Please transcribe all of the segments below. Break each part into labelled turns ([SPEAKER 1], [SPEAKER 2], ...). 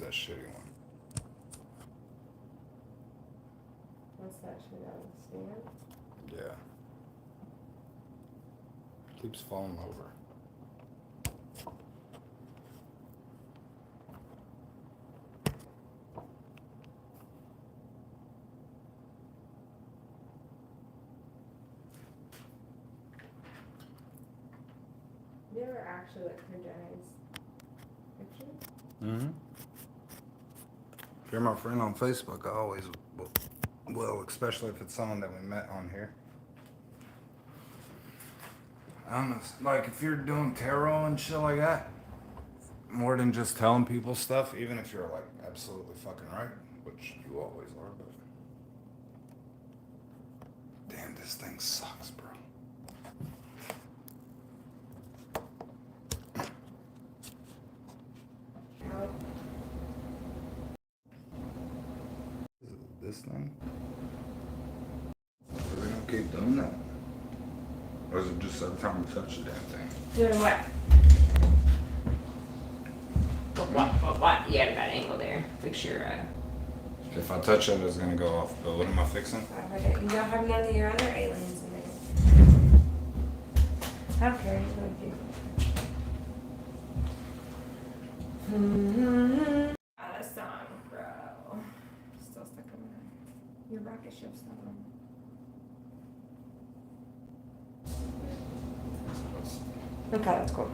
[SPEAKER 1] that shitty one.
[SPEAKER 2] What's that shit on the stand?
[SPEAKER 1] Yeah. Keeps falling over.
[SPEAKER 2] You ever actually look for Jenny's picture?
[SPEAKER 1] Mm-hmm. If you're my friend on Facebook, I always will, especially if it's someone that we met on here. I don't know, like if you're doing tarot and shit like that, more than just telling people stuff, even if you're like absolutely fucking right, which you always are, but damn, this thing sucks, bro.
[SPEAKER 2] How?
[SPEAKER 1] This thing? Are we gonna keep doing that? Or is it just every time we touch the damn thing?
[SPEAKER 2] Doing what? What? You had a bad angle there. Fix your,
[SPEAKER 1] If I touch it, it's gonna go off. But what am I fixing?
[SPEAKER 2] You don't have none of your other aliens in there. I don't care. You don't do. That song, bro. Still stuck on your rocket ship stuff on. Okay, that's cool.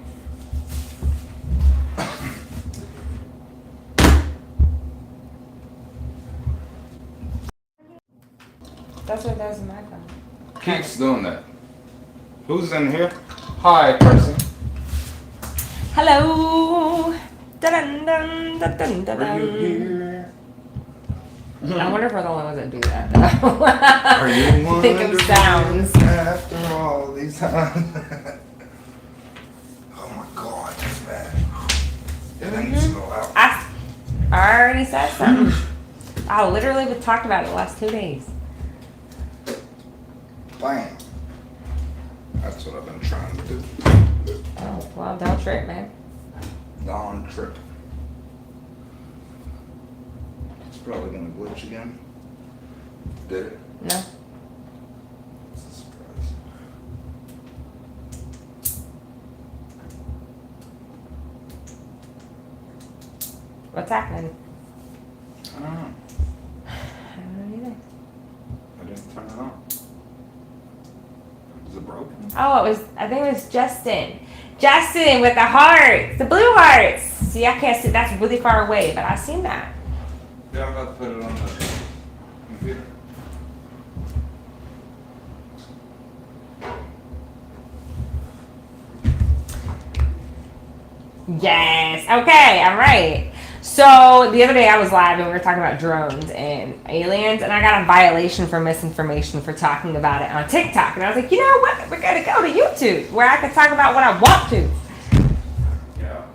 [SPEAKER 2] That's what does in my phone.
[SPEAKER 1] Keeps doing that. Who's in here? Hi, person.
[SPEAKER 2] Hello. Dun dun dun dun dun
[SPEAKER 1] Are you
[SPEAKER 2] dun.
[SPEAKER 1] here?
[SPEAKER 2] I wonder if we're the only ones that do that though.
[SPEAKER 1] Are you
[SPEAKER 2] Think of
[SPEAKER 1] wondering
[SPEAKER 2] sounds.
[SPEAKER 1] after all these times? Oh my god, that's bad. That needs to go out.
[SPEAKER 2] I already said something. I literally talked about it the last 2 days.
[SPEAKER 1] Bam. That's what I've been trying to do.
[SPEAKER 2] Oh, well, don't trip, man.
[SPEAKER 1] Dawn trip. It's probably gonna glitch again. Did it?
[SPEAKER 2] No.
[SPEAKER 1] It's a surprise.
[SPEAKER 2] What's happening?
[SPEAKER 1] I don't know.
[SPEAKER 2] I don't know either.
[SPEAKER 1] I didn't turn it on. Is it broken?
[SPEAKER 2] Oh, I think it was Justin. Justin with the hearts, the blue hearts. See, I can't see. That's really far away, but I've seen that.
[SPEAKER 1] Yeah, I'm about to put it on the computer.
[SPEAKER 2] Yes. Okay, I'm right. So the other day I was live and we were talking about drones and aliens, and I got a violation for misinformation for talking about it on TikTok. And I was like, you know what? We're gonna go to YouTube where I can talk about what I want to.
[SPEAKER 1] Yeah.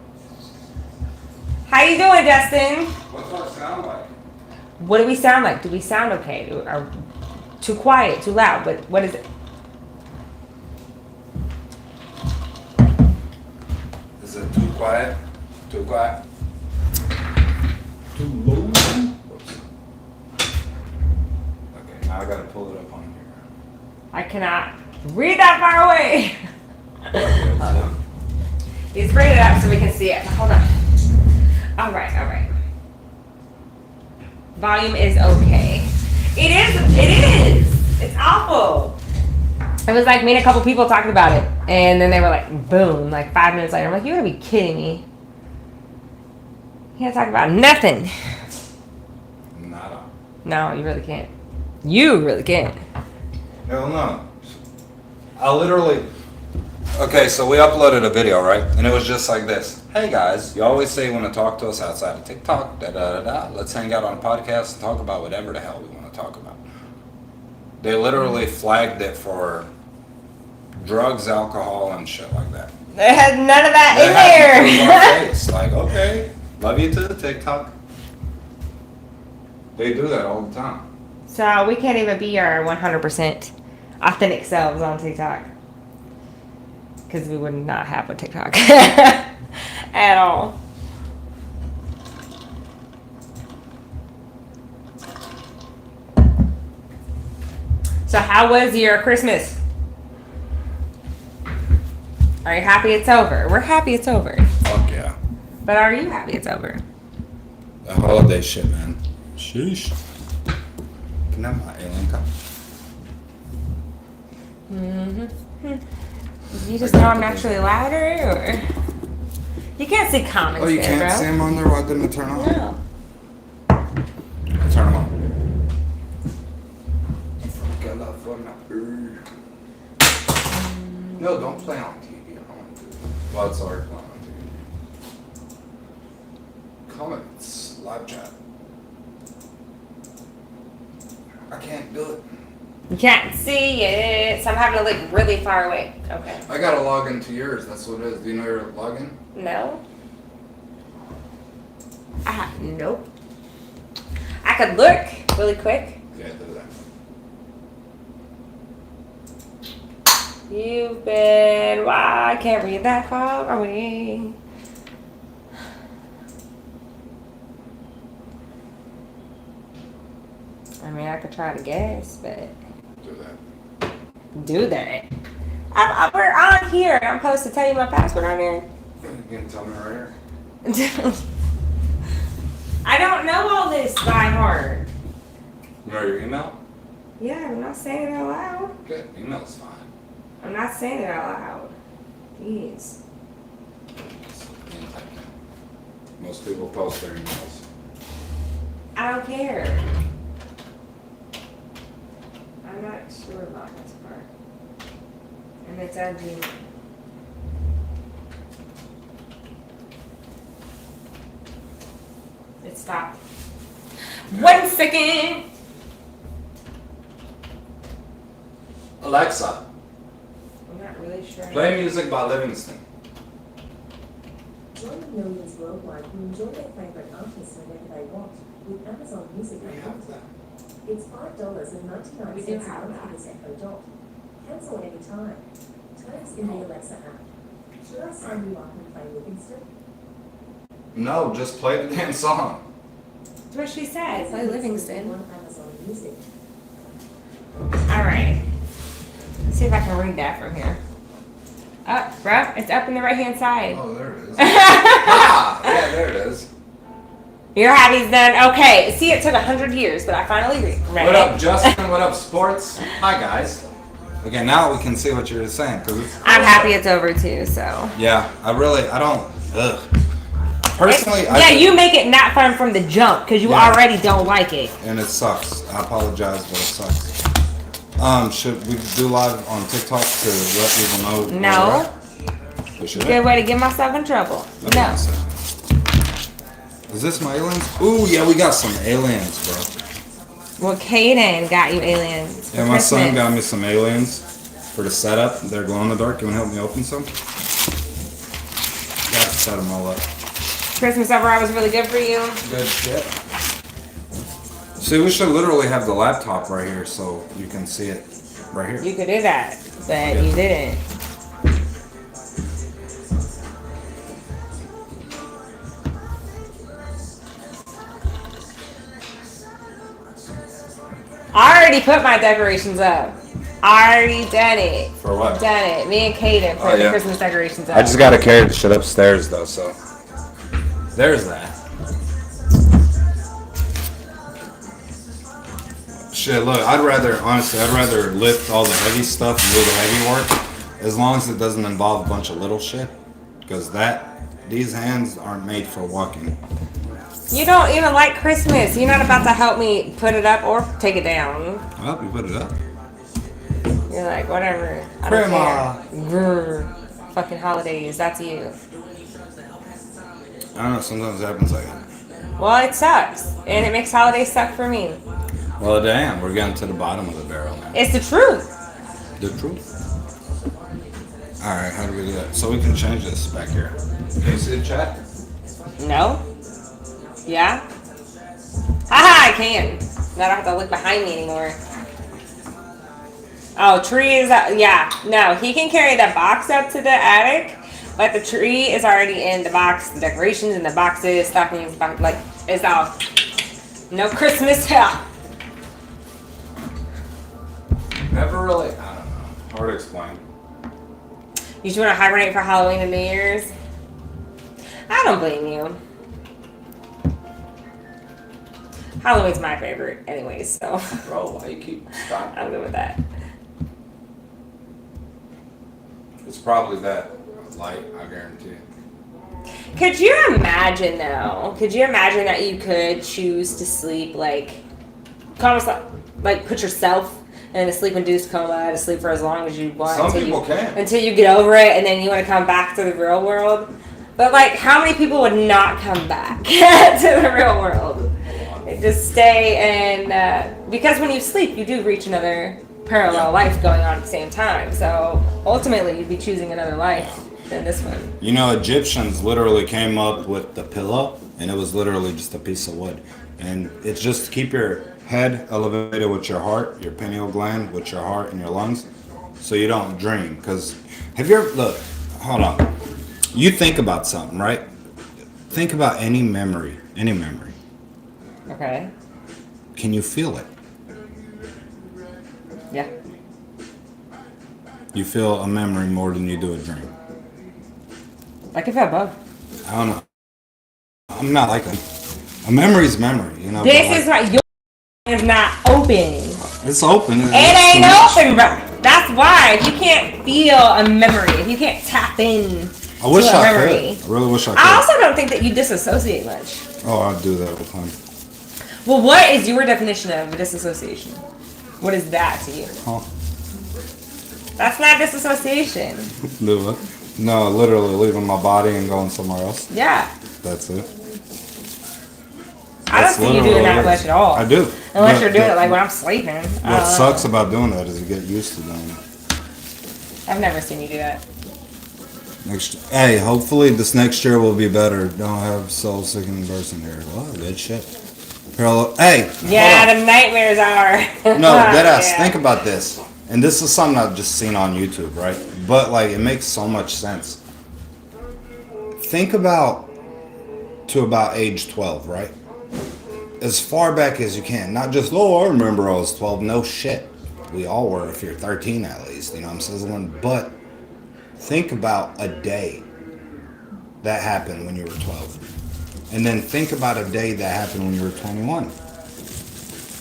[SPEAKER 2] How you doing, Justin?
[SPEAKER 1] What's our sound like?
[SPEAKER 2] What do we sound like? Do we sound okay? Are too quiet, too loud? What is it?
[SPEAKER 1] Is it too quiet? Too quiet? Too low? Whoops. Okay, now I gotta pull it up on here.
[SPEAKER 2] I cannot read that far away. Hold on. Let's bring it up so we can see it. Hold on. All right. Volume is okay. It is. It's awful. It was like me and a couple people talking about it, and then they were like, boom, like 5 minutes later. I'm like, you gotta be kidding me. You can't talk about nothing.
[SPEAKER 1] Nada.
[SPEAKER 2] No, you really can't. You really can't.
[SPEAKER 1] Hell no. I literally. Okay, so we uploaded a video, right? And it was just like this. Hey guys, you always say you want to talk to us outside of TikTok, Let's hang out on a podcast and talk about whatever the hell we want to talk about. They literally flagged it for drugs, alcohol, and shit like that.
[SPEAKER 2] They had none of that
[SPEAKER 1] They
[SPEAKER 2] in
[SPEAKER 1] had
[SPEAKER 2] there.
[SPEAKER 1] to put it on our face. Like, okay, love you to the TikTok. They do that all the time.
[SPEAKER 2] So we can't even be our 100% authentic selves on TikTok. Because we would not have a TikTok at all. So how was your Christmas? Are you happy it's over? We're happy it's over.
[SPEAKER 1] Fuck yeah.
[SPEAKER 2] But are you happy it's over?
[SPEAKER 1] The holiday shit, man. Sheesh. Can I have my alien cup?
[SPEAKER 2] You just know I'm naturally louder, or you can't see comments.
[SPEAKER 1] Oh, you
[SPEAKER 2] there,
[SPEAKER 1] can't
[SPEAKER 2] bro.
[SPEAKER 1] see them on there? Why didn't it turn on?
[SPEAKER 2] No.
[SPEAKER 1] Turn them on. No, don't play on TV. I don't want to do that. Well, it's already playing on TV. Comments, live chat. I can't do it.
[SPEAKER 2] You can't see it, so I'm having to look really far away. Okay.
[SPEAKER 1] I gotta log into yours. That's what it is. Do you know your login?
[SPEAKER 2] No. Nope. I could look really quick.
[SPEAKER 1] Yeah, do that.
[SPEAKER 2] You've been. Why I can't read that far away. I mean, I could try to guess, but
[SPEAKER 1] Do that.
[SPEAKER 2] do that. We're on here. I'm supposed to tell you my password on here.
[SPEAKER 1] You can tell me right here.
[SPEAKER 2] I don't know all this by heart.
[SPEAKER 1] You know your email?
[SPEAKER 2] Yeah, I'm not saying it out loud.
[SPEAKER 1] Good. Email's fine.
[SPEAKER 2] I'm not saying it out loud. Jeez.
[SPEAKER 1] Most people post their emails.
[SPEAKER 2] I don't care. I'm not sure about this part. And it's on Gmail. It stopped. 1 second.
[SPEAKER 1] Alexa,
[SPEAKER 2] I'm not really sure.
[SPEAKER 1] play music by Livingston.
[SPEAKER 3] Join the millions worldwide who enjoy their favorite artists whenever they want with Amazon Music
[SPEAKER 1] We have
[SPEAKER 3] Unlimited.
[SPEAKER 1] that.
[SPEAKER 3] It's $5.99
[SPEAKER 2] We do
[SPEAKER 3] a
[SPEAKER 2] have
[SPEAKER 3] month
[SPEAKER 2] that.
[SPEAKER 3] for this Echo Dot. Cancel anytime. Terms in the Alexa app. Should I sign you up and play Livingston?
[SPEAKER 1] No, just play the damn song.
[SPEAKER 2] That's what she said. Play Livingston.
[SPEAKER 3] On Amazon Music.
[SPEAKER 2] Alright. Let's see if I can read that from here. Up, bruh. It's up in the right hand side.
[SPEAKER 1] Oh, there it is. Ah, yeah, there it is.
[SPEAKER 2] Your happy's done. Okay. See, it took 100 years, but I finally read
[SPEAKER 1] What
[SPEAKER 2] it.
[SPEAKER 1] up, Justin? What up, sports? Hi, guys. Okay, now we can see what you're saying.
[SPEAKER 2] I'm happy it's over too, so.
[SPEAKER 1] Yeah, I don't. Ugh. Personally,
[SPEAKER 2] Yeah, you make it not fun from the jump because you
[SPEAKER 1] Yeah.
[SPEAKER 2] already don't like it.
[SPEAKER 1] And it sucks. I apologize, but it sucks. Should we do live on TikTok to let people know? where
[SPEAKER 2] No.
[SPEAKER 1] we're at? We should.
[SPEAKER 2] Good way to get myself in trouble. No.
[SPEAKER 1] Is this my aliens? Ooh, yeah, we got some aliens, bro.
[SPEAKER 2] Well, Kaden got you aliens. For
[SPEAKER 1] Yeah, my son
[SPEAKER 2] Christmas.
[SPEAKER 1] got me some aliens for the setup. They're glow in the dark. You want to help me open some? Gotta set them all up.
[SPEAKER 2] Christmas overall was really good for you.
[SPEAKER 1] Good shit. See, we should literally have the laptop right here so you can see it right here.
[SPEAKER 2] You could do that, but you didn't. I already put my decorations up. I already done it.
[SPEAKER 1] For what?
[SPEAKER 2] Done it. Me and Kaden put
[SPEAKER 1] Oh,
[SPEAKER 2] the
[SPEAKER 1] yeah.
[SPEAKER 2] Christmas decorations up.
[SPEAKER 1] I just gotta carry the shit upstairs though, so. There's that. Shit, look, I'd rather lift all the heavy stuff and do the heavy work as long as it doesn't involve a bunch of little shit. Because these hands aren't made for walking.
[SPEAKER 2] You don't even like Christmas. You're not about to help me put it up or take it down.
[SPEAKER 1] Well, we put it up.
[SPEAKER 2] You're like, whatever. I don't
[SPEAKER 1] Grandma.
[SPEAKER 2] care. Grr. Fucking holidays. That's you.
[SPEAKER 1] I don't know, sometimes it happens like that.
[SPEAKER 2] Well, it sucks. And it makes holidays suck for me.
[SPEAKER 1] Well, damn, we're getting to the bottom of the barrel now.
[SPEAKER 2] It's the truth.
[SPEAKER 1] The truth. Alright, how do we do that? So we can change this back here. Can you see the chat?
[SPEAKER 2] No? Yeah? Haha, I can. Now I don't have to look behind me anymore. Oh, tree is, yeah. No, he can carry the box up to the attic, but the tree is already in the box. The decorations in the boxes, stockings, like, it's all. No Christmas.
[SPEAKER 1] Never really. I don't know. Hard to explain.
[SPEAKER 2] You just want to hibernate for Halloween and New Year's? I don't blame you. Halloween's my favorite, anyways. So.
[SPEAKER 1] Bro, why you keep stopping?
[SPEAKER 2] I'm good with that.
[SPEAKER 1] It's probably that light. I guarantee it.
[SPEAKER 2] Could you imagine though? Could you imagine that you could choose to sleep like put yourself in a sleep-induced coma to sleep for as long as you want
[SPEAKER 1] Some people can.
[SPEAKER 2] until you get over it, and then you want to come back to the real world? But like, how many people would not come back to the real world? They just stay and because when you sleep, you do reach another parallel life going on at the same time. So ultimately, you'd be choosing another life than this one.
[SPEAKER 1] You know, Egyptians literally came up with the pillow, and it was literally just a piece of wood. And it's just to keep your head elevated with your heart, your pineal gland with your heart and your lungs, so you don't dream. Because have you ever, look, hold on. You think about something, right? Think about any memory.
[SPEAKER 2] Okay.
[SPEAKER 1] Can you feel it?
[SPEAKER 2] Yeah.
[SPEAKER 1] You feel a memory more than you do a dream.
[SPEAKER 2] I can feel both.
[SPEAKER 1] I don't know. I'm not like a memory's memory, you know.
[SPEAKER 2] This is why your is not open.
[SPEAKER 1] It's open.
[SPEAKER 2] It ain't open, bro. That's why. If you can't feel a memory, if you can't tap in
[SPEAKER 1] I wish
[SPEAKER 2] to a
[SPEAKER 1] I
[SPEAKER 2] memory.
[SPEAKER 1] could. I really wish I could.
[SPEAKER 2] I also don't think that you disassociate much.
[SPEAKER 1] Oh, I do that all the time.
[SPEAKER 2] Well, what is your definition of disassociation? What is that to you?
[SPEAKER 1] Huh?
[SPEAKER 2] That's not disassociation.
[SPEAKER 1] Do it. No, literally leaving my body and going somewhere else.
[SPEAKER 2] Yeah.
[SPEAKER 1] That's it.
[SPEAKER 2] I don't see you doing that much at all.
[SPEAKER 1] I do.
[SPEAKER 2] Unless you're doing it like when I'm sleeping.
[SPEAKER 1] What sucks about doing that is you get used to doing it.
[SPEAKER 2] I've never seen you do that.
[SPEAKER 1] Hey, hopefully this next year will be better. Don't have soul sickening person here. Well, good shit. Hey.
[SPEAKER 2] Yeah, the nightmares are.
[SPEAKER 1] No, deadass.
[SPEAKER 2] Yeah.
[SPEAKER 1] Think about this. And this is something I've just seen on YouTube, right? But like, it makes so much sense. Think about to about age 12, right? As far back as you can. Not just, oh, I remember I was 12. No shit. We all were if you're 13 at least. You know what I'm saying? But think about a day that happened when you were 12. And then think about a day that happened when you were 21.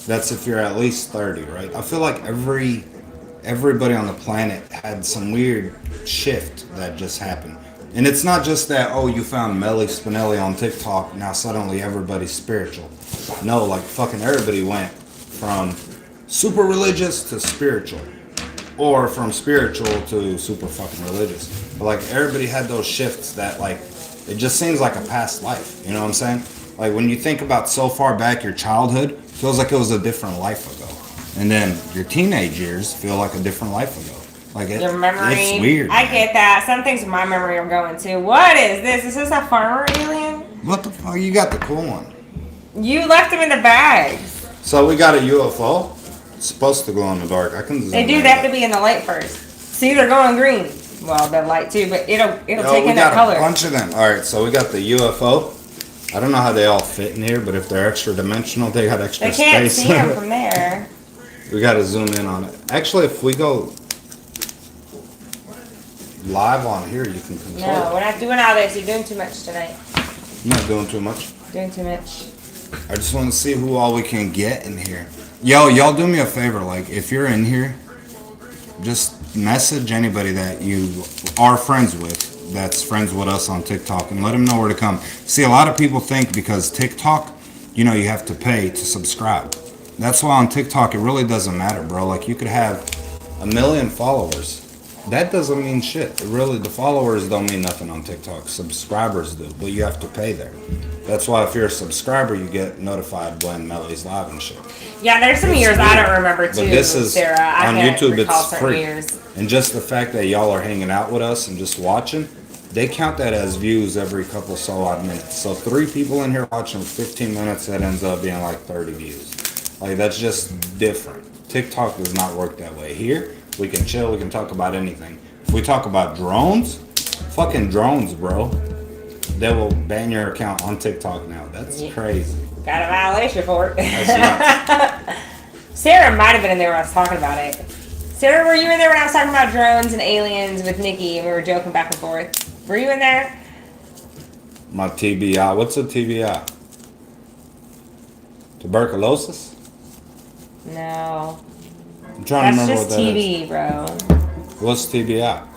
[SPEAKER 1] That's if you're at least 30, right? I feel like everybody on the planet had some weird shift that just happened. And it's not just that, oh, you found Melly Spinelli on TikTok, now suddenly everybody's spiritual. No, like fucking everybody went from super religious to spiritual. Or from spiritual to super fucking religious. But like everybody had those shifts that like, it just seems like a past life. You know what I'm saying? Like when you think about so far back your childhood, feels like it was a different life ago. And then your teenage years feel like a different life ago. Like
[SPEAKER 2] Your memory.
[SPEAKER 1] It's weird.
[SPEAKER 2] I
[SPEAKER 1] man.
[SPEAKER 2] get that. Some things in my memory are going to. What is this? Is this a farmer alien?
[SPEAKER 1] What the fuck? You got the cool one.
[SPEAKER 2] You left them in the bags.
[SPEAKER 1] So we got a UFO. It's supposed to glow in the dark. I can.
[SPEAKER 2] They do. They have to be in the light first. See, they're going green. Well, they're light too, but it'll take in that color.
[SPEAKER 1] We got a bunch of them. All right, so we got the UFO. I don't know how they all fit in here, but if they're extra dimensional, they got extra
[SPEAKER 2] They can't
[SPEAKER 1] space.
[SPEAKER 2] see them from there.
[SPEAKER 1] We got to zoom in on it. Actually, if we go live on here, you can control
[SPEAKER 2] No,
[SPEAKER 1] it.
[SPEAKER 2] we're not doing all this. You're doing too much tonight.
[SPEAKER 1] I'm not doing too much.
[SPEAKER 2] Doing too much.
[SPEAKER 1] I just want to see who all we can get in here. Yo, y'all do me a favor. Like, if you're in here, just message anybody that you are friends with that's friends with us on TikTok and let them know where to come. See, a lot of people think because TikTok, you know, you have to pay to subscribe. That's why on TikTok, it really doesn't matter, bro. Like, you could have 1 million followers. That doesn't mean shit. Really, the followers don't mean nothing on TikTok. Subscribers do, but you have to pay there. That's why if you're a subscriber, you get notified when Melly's live and shit.
[SPEAKER 2] Yeah, there's some years I don't remember too,
[SPEAKER 1] But this is
[SPEAKER 2] Sarah. I
[SPEAKER 1] on
[SPEAKER 2] can't
[SPEAKER 1] YouTube.
[SPEAKER 2] recall
[SPEAKER 1] It's
[SPEAKER 2] certain
[SPEAKER 1] free,
[SPEAKER 2] years.
[SPEAKER 1] and just the fact that y'all are hanging out with us and just watching, they count that as views every couple so odd minutes. So 3 people in here watching 15 minutes, that ends up being like 30 views. Like that's just different. TikTok does not work that way. Here we can chill. We can talk about anything. If we talk about drones, fucking drones, bro. They will ban your account on TikTok now. That's crazy.
[SPEAKER 2] Got a violation for it.
[SPEAKER 1] That's nuts.
[SPEAKER 2] Sarah might have been in there when I was talking about it. Sarah, were you in there when I was talking about drones and aliens with Nikki and we were joking back and forth? Were you in there?
[SPEAKER 1] My TBI. What's a TBI? Tuberculosis?
[SPEAKER 2] No.
[SPEAKER 1] I'm trying to
[SPEAKER 2] That's
[SPEAKER 1] remember
[SPEAKER 2] just
[SPEAKER 1] what that is.
[SPEAKER 2] TV, bro.
[SPEAKER 1] What's TBI?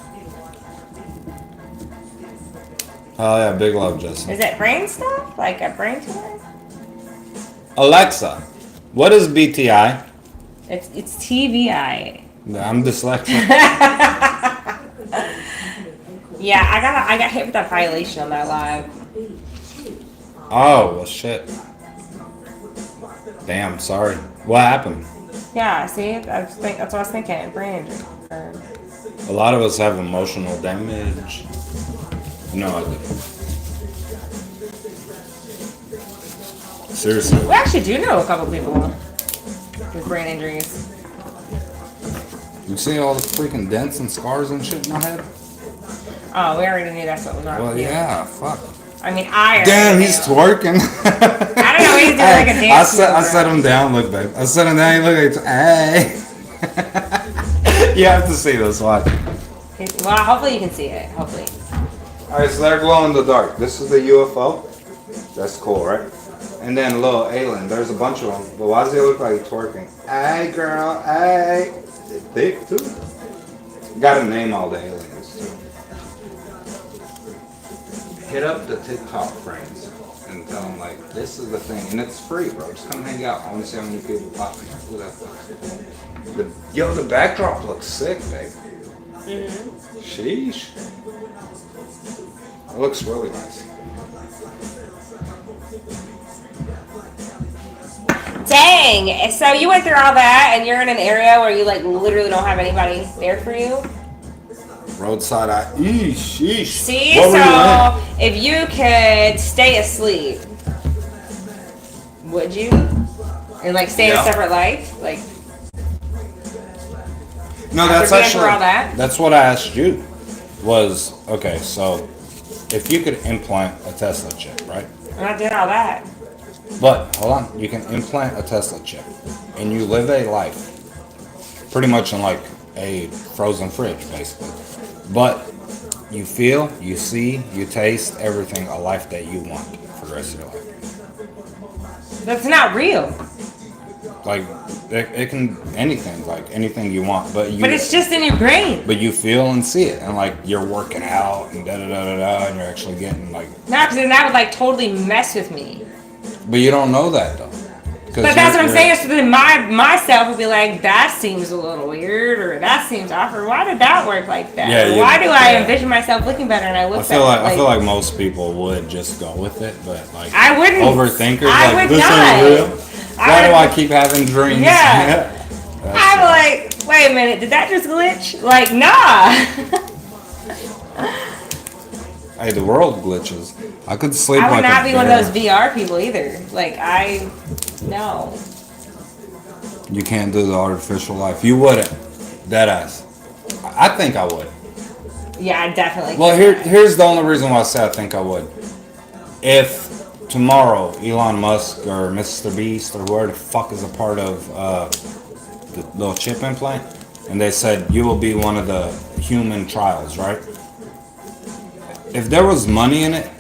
[SPEAKER 1] Oh yeah, big love, Justin.
[SPEAKER 2] Is it brain stuff? Like a brain tumor?
[SPEAKER 1] Alexa, what is BTI?
[SPEAKER 2] It's TVI.
[SPEAKER 1] I'm dyslexic.
[SPEAKER 2] Yeah, I got hit with that violation on that live.
[SPEAKER 1] Oh, well, shit. Damn, sorry. What happened?
[SPEAKER 2] Yeah, see, that's what I was thinking. Brain injury.
[SPEAKER 1] A lot of us have emotional damage. No, I didn't. Seriously.
[SPEAKER 2] We actually do know a couple people with brain injuries.
[SPEAKER 1] You see all the freaking dents and scars and shit in my head?
[SPEAKER 2] Oh, we already knew that's what was wrong
[SPEAKER 1] Well,
[SPEAKER 2] with you.
[SPEAKER 1] yeah, fuck.
[SPEAKER 2] I mean, I already
[SPEAKER 1] Damn,
[SPEAKER 2] knew.
[SPEAKER 1] he's twerking.
[SPEAKER 2] I don't know, he's doing like a dance
[SPEAKER 1] I
[SPEAKER 2] move,
[SPEAKER 1] set him down, look, babe. I set him down, he look like, hey. You have to see this, watch.
[SPEAKER 2] Well, hopefully you can see it. Hopefully.
[SPEAKER 1] Alright, so they're glow in the dark. This is the UFO. That's cool, right? And then little alien. There's a bunch of them. But why does he look like he's twerking? Hey, girl, hey. They're thick, too. Gotta name all the aliens, too. Hit up the TikTok friends and tell them, like, this is the thing. And it's free, bro. Just come hang out. I want to see how many people pop in. Look at that. Yo, the backdrop looks sick, babe.
[SPEAKER 2] Mm-hmm.
[SPEAKER 1] Sheesh. It looks really nice.
[SPEAKER 2] Dang! So you went through all that, and you're in an area where you like literally don't have anybody there for you.
[SPEAKER 1] Roadside eye. Sheesh.
[SPEAKER 2] See,
[SPEAKER 1] What were
[SPEAKER 2] so if you could stay asleep, would you? And like stay in
[SPEAKER 1] Yeah.
[SPEAKER 2] a separate life, like.
[SPEAKER 1] No, that's
[SPEAKER 2] being
[SPEAKER 1] actually
[SPEAKER 2] through all that?
[SPEAKER 1] that's what I asked you. Was okay. So, if you could implant a Tesla chip, right?
[SPEAKER 2] I'm not doing all that.
[SPEAKER 1] But hold on, you can implant a Tesla chip, and you live a life, pretty much in like a frozen fridge, basically. But you feel, you see, you taste everything, a life that you want for the rest of your life.
[SPEAKER 2] That's not real.
[SPEAKER 1] Like it can anything, like anything you want, but you.
[SPEAKER 2] But it's just in your brain.
[SPEAKER 1] But you feel and see it, and like you're working out and da da da da da, and you're actually getting like.
[SPEAKER 2] No, because then that would like totally mess with me.
[SPEAKER 1] But you don't know that though.
[SPEAKER 2] But that's what I'm saying. So then myself would be like, that seems a little weird, or that seems awkward. Why did that work like that?
[SPEAKER 1] Yeah,
[SPEAKER 2] Or why do I envision myself looking better and I look better?
[SPEAKER 1] I feel like most people would just go with it, but like
[SPEAKER 2] I wouldn't.
[SPEAKER 1] overthinkers
[SPEAKER 2] I
[SPEAKER 1] like
[SPEAKER 2] would
[SPEAKER 1] this
[SPEAKER 2] not.
[SPEAKER 1] ain't real. Why do I keep having dreams?
[SPEAKER 2] Yeah. I'm like, wait a minute, did that just glitch? Like, nah.
[SPEAKER 1] Hey, the world glitches. I could sleep
[SPEAKER 2] I would
[SPEAKER 1] like
[SPEAKER 2] not
[SPEAKER 1] a
[SPEAKER 2] be one of
[SPEAKER 1] bear.
[SPEAKER 2] those VR people either. Like, no.
[SPEAKER 1] You can't do the artificial life. You wouldn't. Deadass. I think I would.
[SPEAKER 2] Yeah, I definitely.
[SPEAKER 1] Well, here's the only reason why I say I think I would. If tomorrow Elon Musk or Mr.Beast or whoever the fuck is a part of the little chip implant, and they said you will be one of the human trials, right? If there was money in it,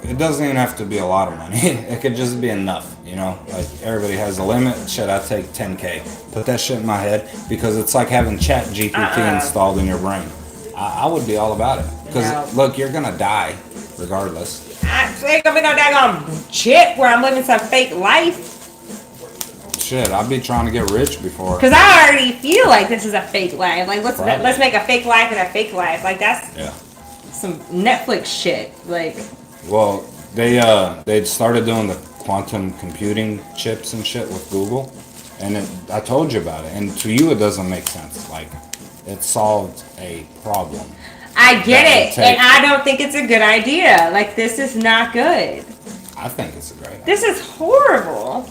[SPEAKER 1] it doesn't even have to be a lot of money. It could just be enough, you know? Like, everybody has a limit. Shit, I take 10K. Put that shit in my head, because it's like having Chat GPT installed in your brain. I would be all about it. Because, look, you're gonna die, regardless.
[SPEAKER 2] I ain't gonna be no daggone chip where I'm living some fake life.
[SPEAKER 1] Shit, I'd be trying to get rich before.
[SPEAKER 2] Because I already feel like this is a fake life. Like,
[SPEAKER 1] Probably.
[SPEAKER 2] let's make a fake life and a fake life. Like, that's
[SPEAKER 1] Yeah.
[SPEAKER 2] some Netflix shit. Like,
[SPEAKER 1] Well, they started doing the quantum computing chips and shit with Google, and I told you about it. And to you, it doesn't make sense. Like, it solved a problem.
[SPEAKER 2] I get
[SPEAKER 1] That
[SPEAKER 2] it,
[SPEAKER 1] would
[SPEAKER 2] and
[SPEAKER 1] take-
[SPEAKER 2] I don't think it's a good idea. Like, this is not good.
[SPEAKER 1] I think it's a great idea.
[SPEAKER 2] This is horrible.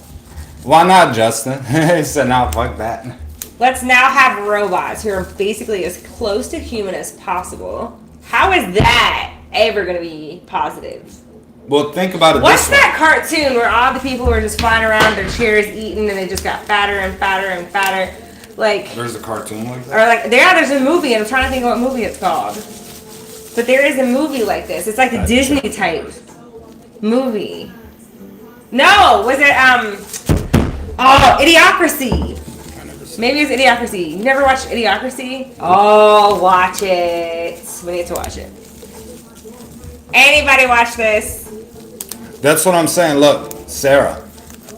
[SPEAKER 1] Why not, Justin? He said, "No, fuck that."
[SPEAKER 2] Let's now have robots who are basically as close to human as possible. How is that ever going to be positive?
[SPEAKER 1] Well, think about it
[SPEAKER 2] What's
[SPEAKER 1] this way.
[SPEAKER 2] that cartoon where all the people were just flying around their chairs eating and they just got fatter and fatter and fatter? Like,
[SPEAKER 1] There's a cartoon like
[SPEAKER 2] or
[SPEAKER 1] that?
[SPEAKER 2] like, there's a movie, and I'm trying to think of what movie it's called. But there is a movie like this. It's like a Disney type movie. No, was it, Idiocracy.
[SPEAKER 1] I never seen
[SPEAKER 2] Maybe it's Idiocracy. You never watched Idiocracy? Oh, watch it. We need to watch it. Anybody watch this?
[SPEAKER 1] That's what I'm saying. Look, Sarah.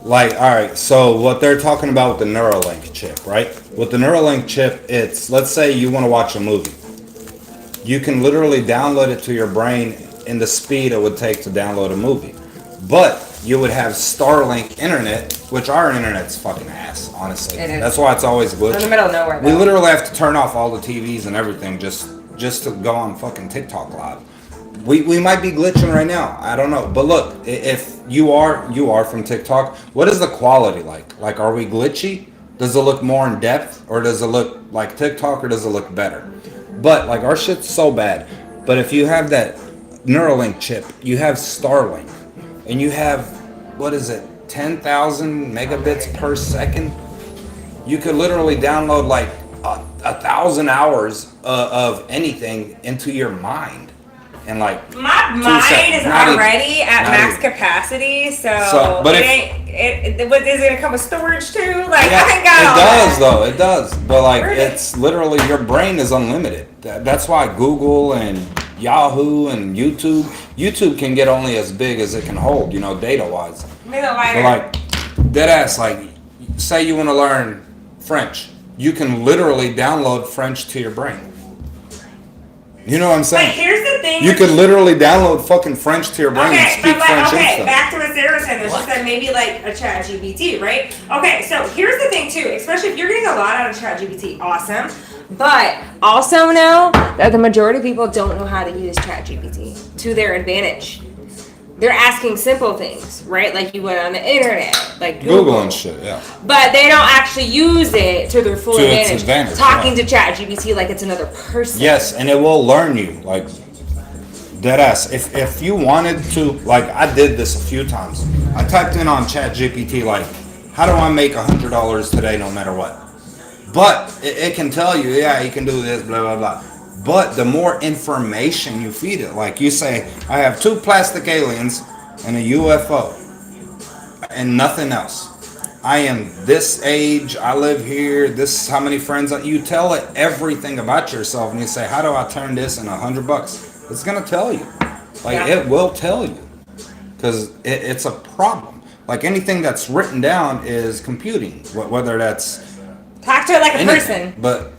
[SPEAKER 1] Like, all right, so what they're talking about with the Neuralink chip, right? With the Neuralink chip, it's, let's say you want to watch a movie. You can literally download it to your brain in the speed it would take to download a movie. But you would have Starlink internet, which our internet's fucking ass, honestly.
[SPEAKER 2] It is.
[SPEAKER 1] That's why it's always glitchy.
[SPEAKER 2] In the middle of nowhere,
[SPEAKER 1] We
[SPEAKER 2] though.
[SPEAKER 1] literally have to turn off all the TVs and everything just to go on fucking TikTok live. We might be glitching right now. I don't know. But look, if you are from TikTok, what is the quality like? Like, are we glitchy? Does it look more in depth, or does it look like TikTok, or does it look better? But like, our shit's so bad. But if you have that Neuralink chip, you have Starlink, and you have, what is it, 10,000 megabits per second? You could literally download like 1,000 hours of anything into your mind. And like
[SPEAKER 2] My
[SPEAKER 1] 2
[SPEAKER 2] mind
[SPEAKER 1] seconds.
[SPEAKER 2] is
[SPEAKER 1] Not even-
[SPEAKER 2] already at
[SPEAKER 1] not
[SPEAKER 2] max
[SPEAKER 1] even.
[SPEAKER 2] capacity, so,
[SPEAKER 1] But
[SPEAKER 2] it
[SPEAKER 1] if-
[SPEAKER 2] ain't. What is it gonna come with storage too? Like,
[SPEAKER 1] Yeah,
[SPEAKER 2] I ain't got
[SPEAKER 1] it
[SPEAKER 2] all
[SPEAKER 1] does
[SPEAKER 2] that.
[SPEAKER 1] though. It does. But like,
[SPEAKER 2] Really?
[SPEAKER 1] it's literally, your brain is unlimited. That's why Google and Yahoo and YouTube can get only as big as it can hold, you know, data wise.
[SPEAKER 2] Maybe a
[SPEAKER 1] But
[SPEAKER 2] lighter.
[SPEAKER 1] like, dead ass, like, say you want to learn French, you can literally download French to your brain. You know what I'm
[SPEAKER 2] But
[SPEAKER 1] saying?
[SPEAKER 2] here's the thing.
[SPEAKER 1] You could literally download fucking French to your brain and speak French instantly.
[SPEAKER 2] Back to what Sarah said. She said maybe like a chat GPT, right? Okay, so here's the thing too, especially if you're getting a lot out of chat GPT, awesome. But also know that the majority of people don't know how to use chat GPT to their advantage. They're asking simple things, right? Like you would on the internet, like
[SPEAKER 1] Google and shit, yeah.
[SPEAKER 2] But they don't actually use it to their full
[SPEAKER 1] To its
[SPEAKER 2] advantage.
[SPEAKER 1] advantage,
[SPEAKER 2] Talking
[SPEAKER 1] yeah.
[SPEAKER 2] to chat GPT like it's another person.
[SPEAKER 1] Yes, and it will learn you, like, dead ass. If you wanted to, like, I did this a few times. I typed in on ChatGPT, like, how do I make $100 today no matter what? But it can tell you, yeah, you can do this, blah, blah, blah. But the more information you feed it, like you say, I have 2 plastic aliens and a UFO and nothing else. I am this age, I live here, this is how many friends. You tell it everything about yourself and you say, how do I turn this into $100? It's going to tell you. Like,
[SPEAKER 2] Yeah.
[SPEAKER 1] it will tell you. Because it's a problem. Like, anything that's written down is computing, whether that's
[SPEAKER 2] Talk to it like a
[SPEAKER 1] anything.
[SPEAKER 2] person.
[SPEAKER 1] But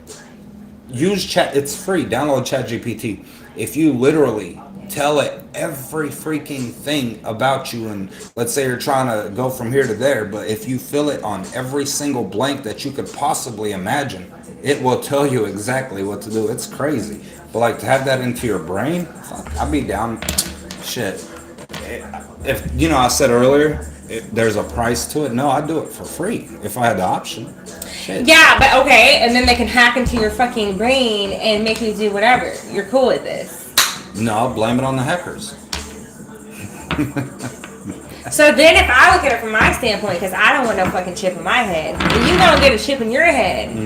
[SPEAKER 1] use chat, it's free. Download ChatGPT. If you literally tell it every freaking thing about you, and let's say you're trying to go from here to there, but if you fill it on every single blank that you could possibly imagine, it will tell you exactly what to do. It's crazy. But like, to have that into your brain, fuck, I'd be down. Shit. If, you know, I said earlier, if there's a price to it, no, I'd do it for free if I had the option. Shit.
[SPEAKER 2] Yeah, but okay, and then they can hack into your fucking brain and make you do whatever. You're cool with this.
[SPEAKER 1] No, blame it on the hackers.
[SPEAKER 2] So then if I look at it from my standpoint, because I don't want no fucking chip in my head, and you don't get a chip in your head,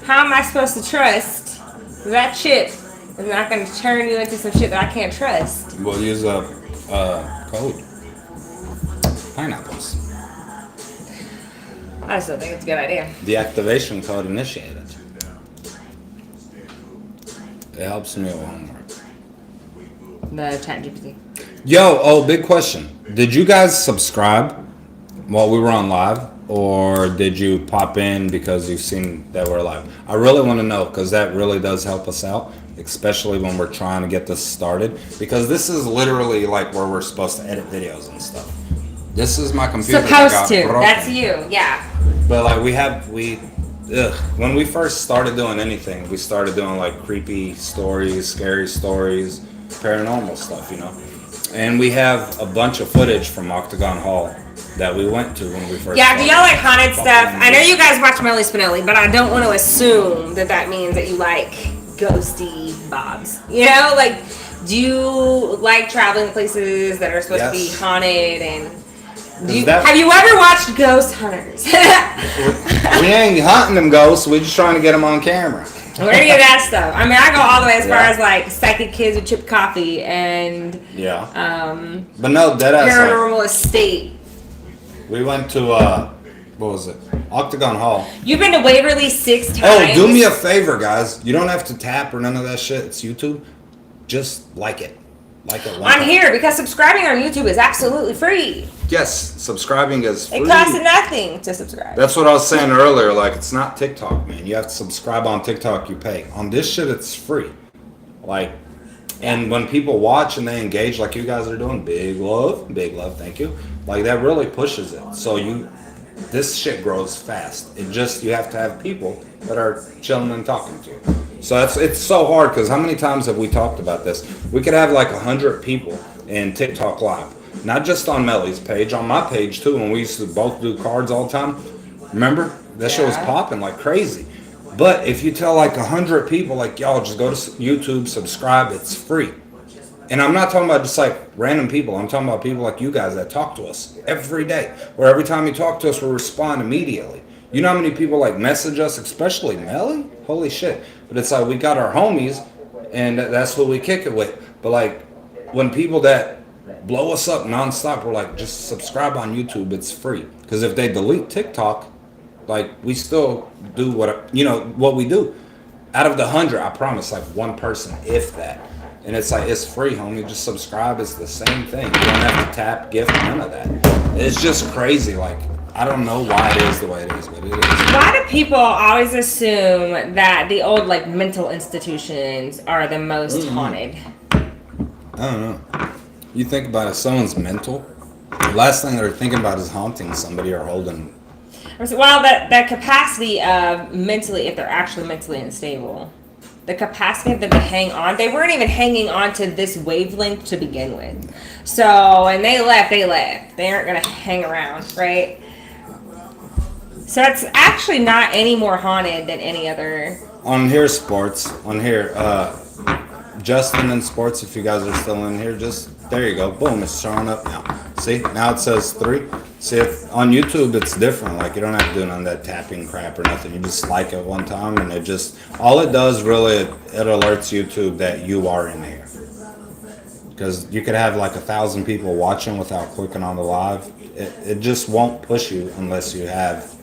[SPEAKER 2] how am I supposed to trust that chip is not going to turn you into some shit that I can't trust?
[SPEAKER 1] We'll use a code. Pineapples.
[SPEAKER 2] I still think it's a good idea.
[SPEAKER 1] The activation code initiated. It helps me with homework.
[SPEAKER 2] The chat GPT.
[SPEAKER 1] Yo, oh, big question. Did you guys subscribe while we were on live? Or did you pop in because you've seen that we're live? I really want to know, because that really does help us out, especially when we're trying to get this started. Because this is literally like where we're supposed to edit videos and stuff. This is my computer. that got
[SPEAKER 2] Supposed to.
[SPEAKER 1] broken.
[SPEAKER 2] That's you. Yeah.
[SPEAKER 1] But like when we first started doing anything, we started doing like creepy stories, scary stories, paranormal stuff, you know. And we have a bunch of footage from Octagon Hall that we went to when we first.
[SPEAKER 2] Yeah, do y'all like haunted
[SPEAKER 1] Fucking
[SPEAKER 2] stuff? I know you guys watch Melly Spinelli, but I don't want to assume that that means that you like ghosty bobs. You know, like, do you like traveling places that are supposed to be
[SPEAKER 1] Yes.
[SPEAKER 2] haunted and Have you ever watched Ghost Hunters?
[SPEAKER 1] We ain't hunting them ghosts. We just trying to get them on camera.
[SPEAKER 2] Where do you get that stuff? I mean, I go all the way as far as like Psychic Kids with Chip Coffee and
[SPEAKER 1] But no, deadass.
[SPEAKER 2] Paranormal Estate.
[SPEAKER 1] We went to what was it? Octagon Hall.
[SPEAKER 2] You've been to Waverly 6 times.
[SPEAKER 1] Oh, do me a favor, guys. You don't have to tap or none of that shit. It's YouTube. Just like it. Like it.
[SPEAKER 2] On here, because subscribing on YouTube is absolutely free.
[SPEAKER 1] Yes, subscribing is free.
[SPEAKER 2] It costs nothing to subscribe.
[SPEAKER 1] That's what I was saying earlier. Like, it's not TikTok, man. You have to subscribe on TikTok, you pay. On this shit, it's free. Like, and when people watch and they engage like you guys are doing, big love, thank you. Like, that really pushes it. So this shit grows fast. It just, you have to have people that are chilling and talking to you. So it's so hard, because how many times have we talked about this? We could have like 100 people in TikTok Live. Not just on Melly's page, on my page too, when we used to both do cards all the time. Remember? That shit was popping like crazy. But if you tell like 100 people, like, y'all just go to YouTube, subscribe, it's free. And I'm not talking about just like random people. I'm talking about people like you guys that talk to us every day. Where every time you talk to us, we respond immediately. You know how many people like message us, especially Melly? Holy shit. But it's like we got our homies, and that's who we kick it with. But like when people that blow us up nonstop, we're like, just subscribe on YouTube, it's free. Because if they delete TikTok, like, we still do what we do. Out of the 100, I promise, like one person, if that. And it's like, it's free, homie. Just subscribe. It's the same thing. You don't have to tap, gift, none of that. It's just crazy. Like, I don't know why it is the way it is, but it is.
[SPEAKER 2] Why do people always assume that the old like mental institutions are the most haunted?
[SPEAKER 1] I don't know. You think about if someone's mental, the last thing they're thinking about is haunting somebody or holding.
[SPEAKER 2] Well, that capacity of mentally, if they're actually mentally unstable, the capacity of them to hang on, they weren't even hanging on to this wavelength to begin with. So when they left. They aren't going to hang around, right? So it's actually not any more haunted than any other.
[SPEAKER 1] On here, sports. On here, Justin in sports, if you guys are still in here, just, there you go. Boom, it's showing up now. See, now it says 3. See, if on YouTube, it's different. Like, you don't have to do none of that tapping crap or nothing. You just like it one time, and it just, all it does really, it alerts YouTube that you are in here. Because you could have like 1,000 people watching without clicking on the live. It just won't push you unless you have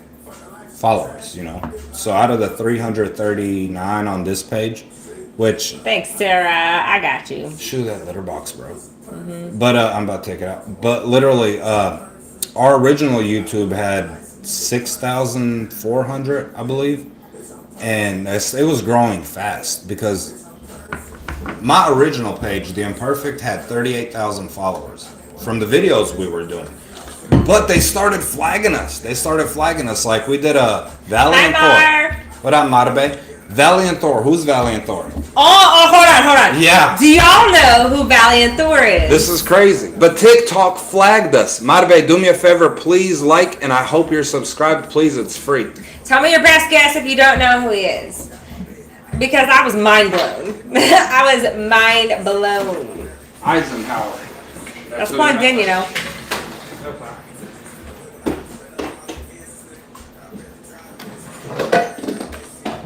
[SPEAKER 1] followers, you know. So out of the 339 on this page, which,
[SPEAKER 2] thanks, Sarah, I got you.
[SPEAKER 1] Shoot that litter box, bro. But I'm about to take it out. But literally, our original YouTube had 6,400, I believe, and it was growing fast because my original page, The Imperfect, had 38,000 followers from the videos we were doing. But they started flagging us. Like, we did a Valiant Thor. What up, Matabe? Valiant Thor. Who's Valiant Thor?
[SPEAKER 2] Oh, hold on.
[SPEAKER 1] Yeah.
[SPEAKER 2] Do y'all know who Valiant Thor is?
[SPEAKER 1] This is crazy. But TikTok flagged us. Matabe, do me a favor. Please like, and I hope you're subscribed. Please, it's free.
[SPEAKER 2] Tell me your best guess if you don't know who he is. Because I was mind blown. I was mind blown.
[SPEAKER 1] Eisenhower.
[SPEAKER 2] That's plugged in, you know.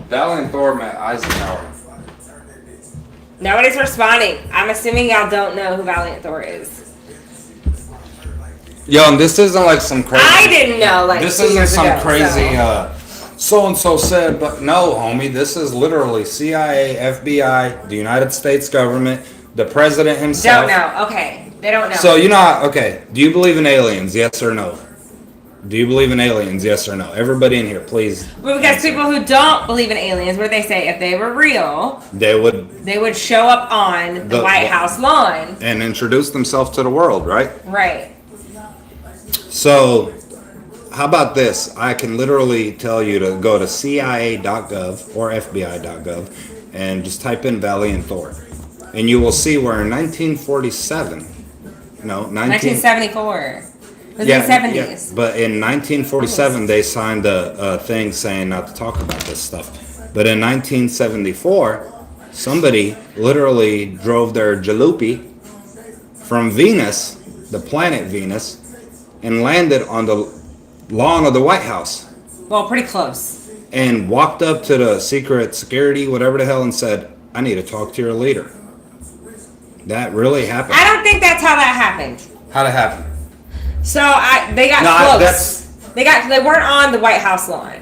[SPEAKER 1] Valiant Thor met Eisenhower.
[SPEAKER 2] Nobody's responding. I'm assuming y'all don't know who Valiant Thor is.
[SPEAKER 1] Yo, and this isn't like some crazy.
[SPEAKER 2] I didn't know, like,
[SPEAKER 1] this
[SPEAKER 2] 2
[SPEAKER 1] isn't
[SPEAKER 2] years
[SPEAKER 1] some
[SPEAKER 2] ago,
[SPEAKER 1] crazy. So and so said, but no, homie. This is literally CIA, FBI, the United States government, the president himself.
[SPEAKER 2] Don't know. Okay, they don't know.
[SPEAKER 1] So you know, okay. Do you believe in aliens? Yes or no? Do you believe in aliens? Yes or no? Everybody in here, please.
[SPEAKER 2] Well, because people who don't believe in aliens, what do they say? If they were real,
[SPEAKER 1] they would
[SPEAKER 2] show up on the White House lawn
[SPEAKER 1] and introduce themselves to the world, right?
[SPEAKER 2] Right.
[SPEAKER 1] So, how about this? I can literally tell you to go to CIA.gov or FBI.gov and just type in Valiant Thor, and you will see where in 1974.
[SPEAKER 2] It was in the 70s.
[SPEAKER 1] Yeah, but in 1947, they signed a thing saying not to talk about this stuff. But in 1974, somebody literally drove their jalopy from Venus, the planet Venus, and landed on the lawn of the White House
[SPEAKER 2] Well, pretty close.
[SPEAKER 1] and walked up to the secret security, whatever the hell, and said, "I need to talk to your leader." That really happened.
[SPEAKER 2] I don't think that's how that happened.
[SPEAKER 1] How'd it happen?
[SPEAKER 2] So they got
[SPEAKER 1] No,
[SPEAKER 2] close. They weren't on the White House lawn.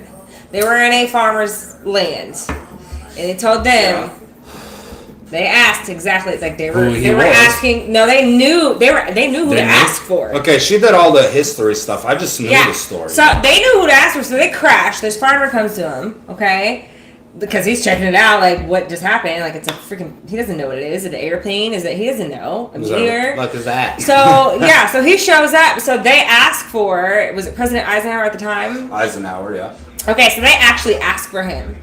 [SPEAKER 2] They were in a farmer's land, and they told them. They asked exactly like they were asking. No, they knew who to ask for.
[SPEAKER 1] Okay, she did all the history stuff. I just knew the story.
[SPEAKER 2] So they knew who to ask for. So they crashed. This farmer comes to him. Okay. Because he's checking it out, like what just happened. Like it's a freaking. He doesn't know what it is. Is it an airplane? Is it? He doesn't know. A meteor.
[SPEAKER 1] What is that?
[SPEAKER 2] So yeah, so he shows up. So they asked for. Was it President Eisenhower at the time?
[SPEAKER 1] Eisenhower, yeah.
[SPEAKER 2] Okay, so they actually asked for him.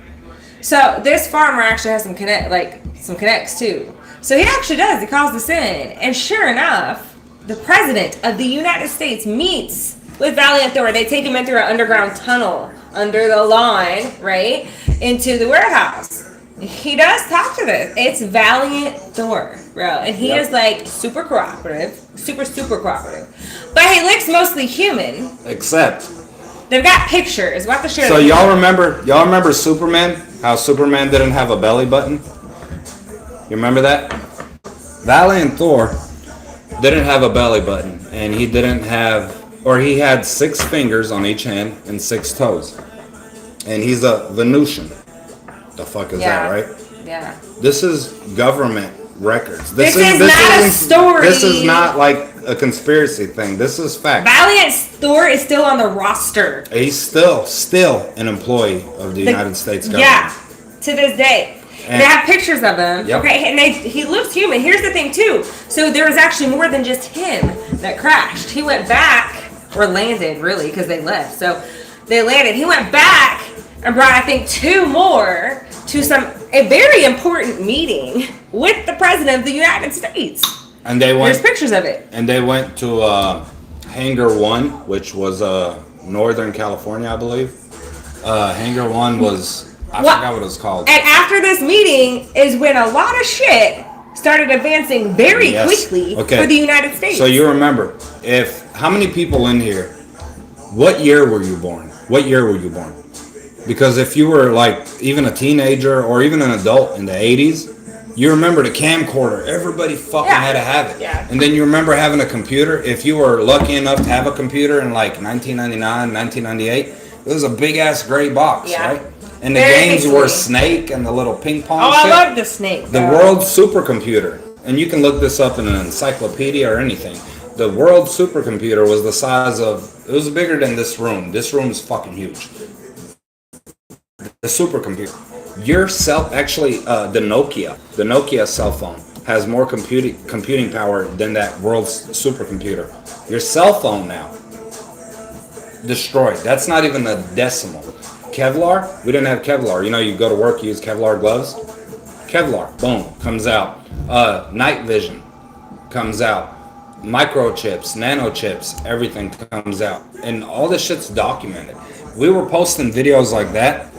[SPEAKER 2] So this farmer actually has some connects too. So he actually does. He calls this in, and sure enough, the president of the United States meets with Valiant Thor. They take him in through an underground tunnel under the lawn, right, into the warehouse. He does talk to this. It's Valiant Thor, bro, and he is like super cooperative, super cooperative. But he looks mostly human.
[SPEAKER 1] Except
[SPEAKER 2] they've got pictures. We'll have to share.
[SPEAKER 1] So y'all remember Superman? How Superman didn't have a belly button? You remember that? Valiant Thor didn't have a belly button, and he had 6 fingers on each hand and 6 toes. And he's a Venusian. The fuck is that, right?
[SPEAKER 2] Yeah.
[SPEAKER 1] This is government records.
[SPEAKER 2] This is not a story.
[SPEAKER 1] This is not like a conspiracy thing. This is fact.
[SPEAKER 2] Valiant Thor is still on the roster.
[SPEAKER 1] He's still an employee of the United States government.
[SPEAKER 2] Yeah, to this day. And they have pictures of him.
[SPEAKER 1] Yep.
[SPEAKER 2] Okay, and he looks human. Here's the thing too. So there was actually more than just him that crashed. He went back, or landed really, because they left. So they landed. He went back and brought, I think, 2 more to a very important meeting with the President of the United States.
[SPEAKER 1] And they went.
[SPEAKER 2] There's pictures of it.
[SPEAKER 1] And they went to Hangar 1, which was Northern California, I believe. Hangar 1 was. I forgot what it was called.
[SPEAKER 2] And after this meeting is when a lot of shit started advancing very quickly for the United States.
[SPEAKER 1] So you remember, how many people in here, what year were you born? What year were you born? Because if you were like even a teenager or even an adult in the 80s, you remember the camcorder. Everybody fucking had to have it.
[SPEAKER 2] Yeah.
[SPEAKER 1] And then you remember having a computer. If you were lucky enough to have a computer in like 1999, 1998, it was a big ass gray box, right? And the games were Snake and the little ping pong shit.
[SPEAKER 2] I love the Snake.
[SPEAKER 1] The world's supercomputer. And you can look this up in an encyclopedia or anything. The world supercomputer was the size of, it was bigger than this room. This room is fucking huge. The supercomputer. Your the Nokia cell phone has more computing power than that world's supercomputer. Your cell phone now, destroyed. That's not even a decimal. Kevlar, we didn't have Kevlar. You know, you go to work, you use Kevlar gloves. Kevlar, boom, comes out. Night vision comes out. Microchips, nanochips, everything comes out. And all this shit's documented. We were posting videos like that,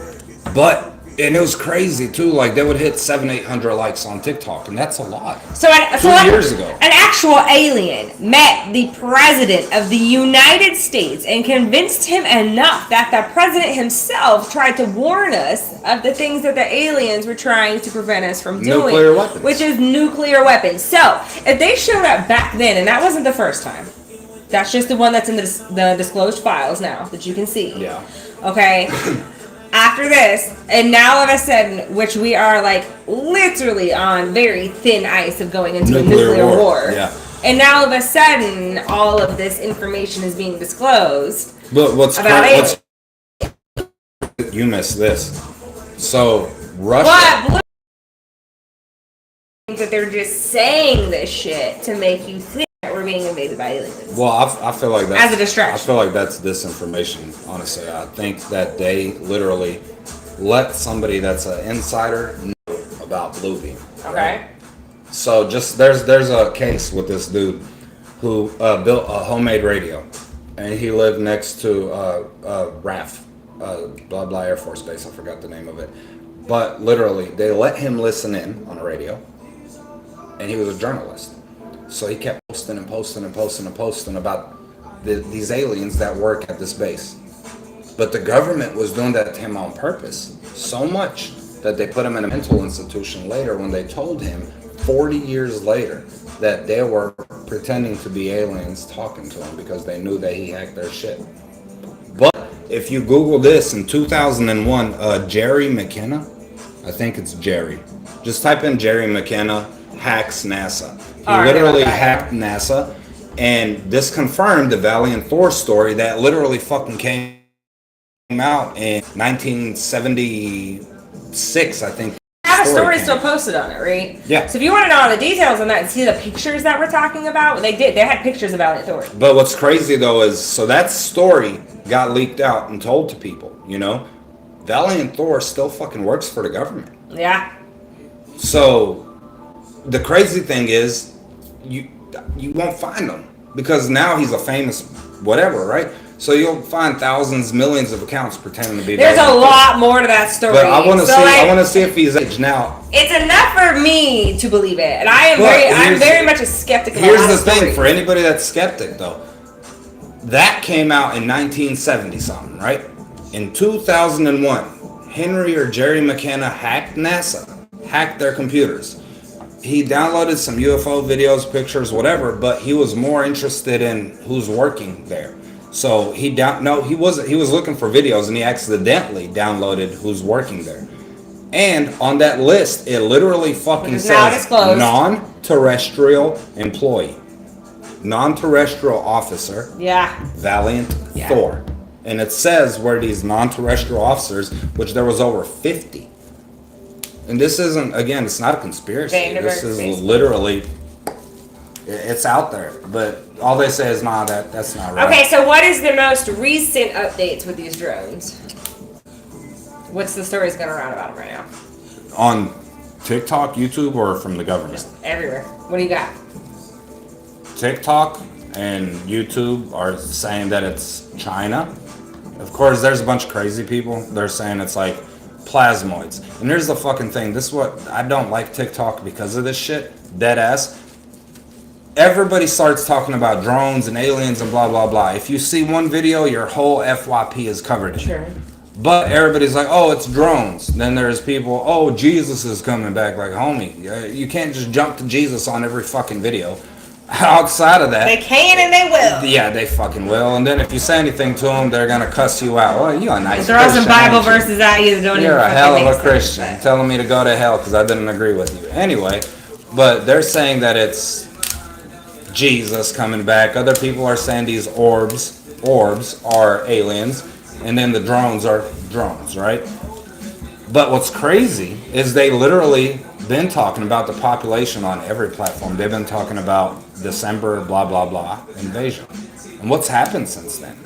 [SPEAKER 1] and it was crazy too. Like they would hit 700-800 likes on TikTok, and that's a lot.
[SPEAKER 2] So 2
[SPEAKER 1] years ago,
[SPEAKER 2] an actual alien met the president of the United States and convinced him enough that the president himself tried to warn us of the things that the aliens were trying to prevent us from doing,
[SPEAKER 1] nuclear weapons,
[SPEAKER 2] which is nuclear weapons. So if they showed up back then, and that wasn't the first time. That's just the one that's in the disclosed files now that you can see.
[SPEAKER 1] Yeah.
[SPEAKER 2] Okay. After this, and now all of a sudden, which we are like literally on very thin ice of going into a nuclear war.
[SPEAKER 1] Yeah.
[SPEAKER 2] And now all of a sudden, all of this information is being disclosed.
[SPEAKER 1] But you missed this. So Russia.
[SPEAKER 2] What? That they're just saying this shit to make you think that we're being invaded by aliens.
[SPEAKER 1] Well, I feel like that's
[SPEAKER 2] as a distraction.
[SPEAKER 1] I feel like that's disinformation. Honestly, I think that they literally let somebody that's an insider know about Bluebeam.
[SPEAKER 2] Okay.
[SPEAKER 1] Right? So just there's a case with this dude who built a homemade radio, and he lived next to RAF, blah blah Air Force Base. I forgot the name of it, but literally they let him listen in on a radio, and he was a journalist. So he kept posting about these aliens that work at this base. But the government was doing that to him on purpose. So much that they put him in a mental institution later when they told him 40 years later that they were pretending to be aliens talking to him because they knew that he hacked their shit. But if you Google this in 2001, Jerry McKenna, I think it's Jerry. Just type in Jerry McKenna hacks NASA. He literally hacked NASA, and this confirmed the Valiant Thor story that literally fucking came out in 1976, I think.
[SPEAKER 2] I have a story still posted on it, right?
[SPEAKER 1] Yeah.
[SPEAKER 2] So if you want to know all the details on that and see the pictures that we're talking about, they had pictures of Valiant Thor.
[SPEAKER 1] But what's crazy though is, so that story got leaked out and told to people, you know? Valiant Thor still fucking works for the government.
[SPEAKER 2] Yeah.
[SPEAKER 1] So the crazy thing is, you won't find him because now he's a famous whatever, right? So you'll find thousands, millions of accounts pretending to be.
[SPEAKER 2] There's a lot more to that story.
[SPEAKER 1] But I want to
[SPEAKER 2] so
[SPEAKER 1] see.
[SPEAKER 2] like,
[SPEAKER 1] I want to see if he's aged now.
[SPEAKER 2] It's enough for me to believe it, and I'm very much a skeptic.
[SPEAKER 1] Here's the thing: for anybody that's skeptic, though, that came out in 1970 something, right? In 2001, Henry or Jerry McKenna hacked NASA, hacked their computers. He downloaded some UFO videos, pictures, whatever, but he was more interested in who's working there. So he was looking for videos and he accidentally downloaded who's working there. And on that list, it literally fucking says non-terrestrial employee, non-terrestrial officer, Valiant Thor. And it says where these non-terrestrial officers, which there was over 50. And this isn't, again, it's not a conspiracy. This is literally, it's out there. But all they say is, nah, that's not right.
[SPEAKER 2] Okay, so what is the most recent updates with these drones? What's the stories going around about them right now?
[SPEAKER 1] On TikTok, YouTube, or from the government?
[SPEAKER 2] Just everywhere. What do you got?
[SPEAKER 1] TikTok and YouTube are saying that it's China. Of course, there's a bunch of crazy people. They're saying it's like plasmoids. And here's the fucking thing. This is what I don't like TikTok because of this shit. Dead ass. Everybody starts talking about drones and aliens and blah, blah, blah. If you see one video, your whole FYP is covered in.
[SPEAKER 2] Sure.
[SPEAKER 1] But everybody's like, oh, it's drones. Then there's people, oh, Jesus is coming back. Like, homie, you can't just jump to Jesus on every fucking video. Outside of that,
[SPEAKER 2] they can and they will.
[SPEAKER 1] Yeah, they fucking will. And then if you say anything to them, they're gonna cuss you out. Well, you're a nice
[SPEAKER 2] Throw
[SPEAKER 1] Christian,
[SPEAKER 2] some Bible verses at you that don't
[SPEAKER 1] You're
[SPEAKER 2] even
[SPEAKER 1] a hell of a
[SPEAKER 2] make
[SPEAKER 1] Christian,
[SPEAKER 2] sense.
[SPEAKER 1] telling me to go to hell because I didn't agree with you. Anyway, but they're saying that it's Jesus coming back. Other people are saying these orbs are aliens, and then the drones are drones, right? But what's crazy is they literally been talking about the population on every platform. They've been talking about December blah blah blah invasion. And what's happened since then?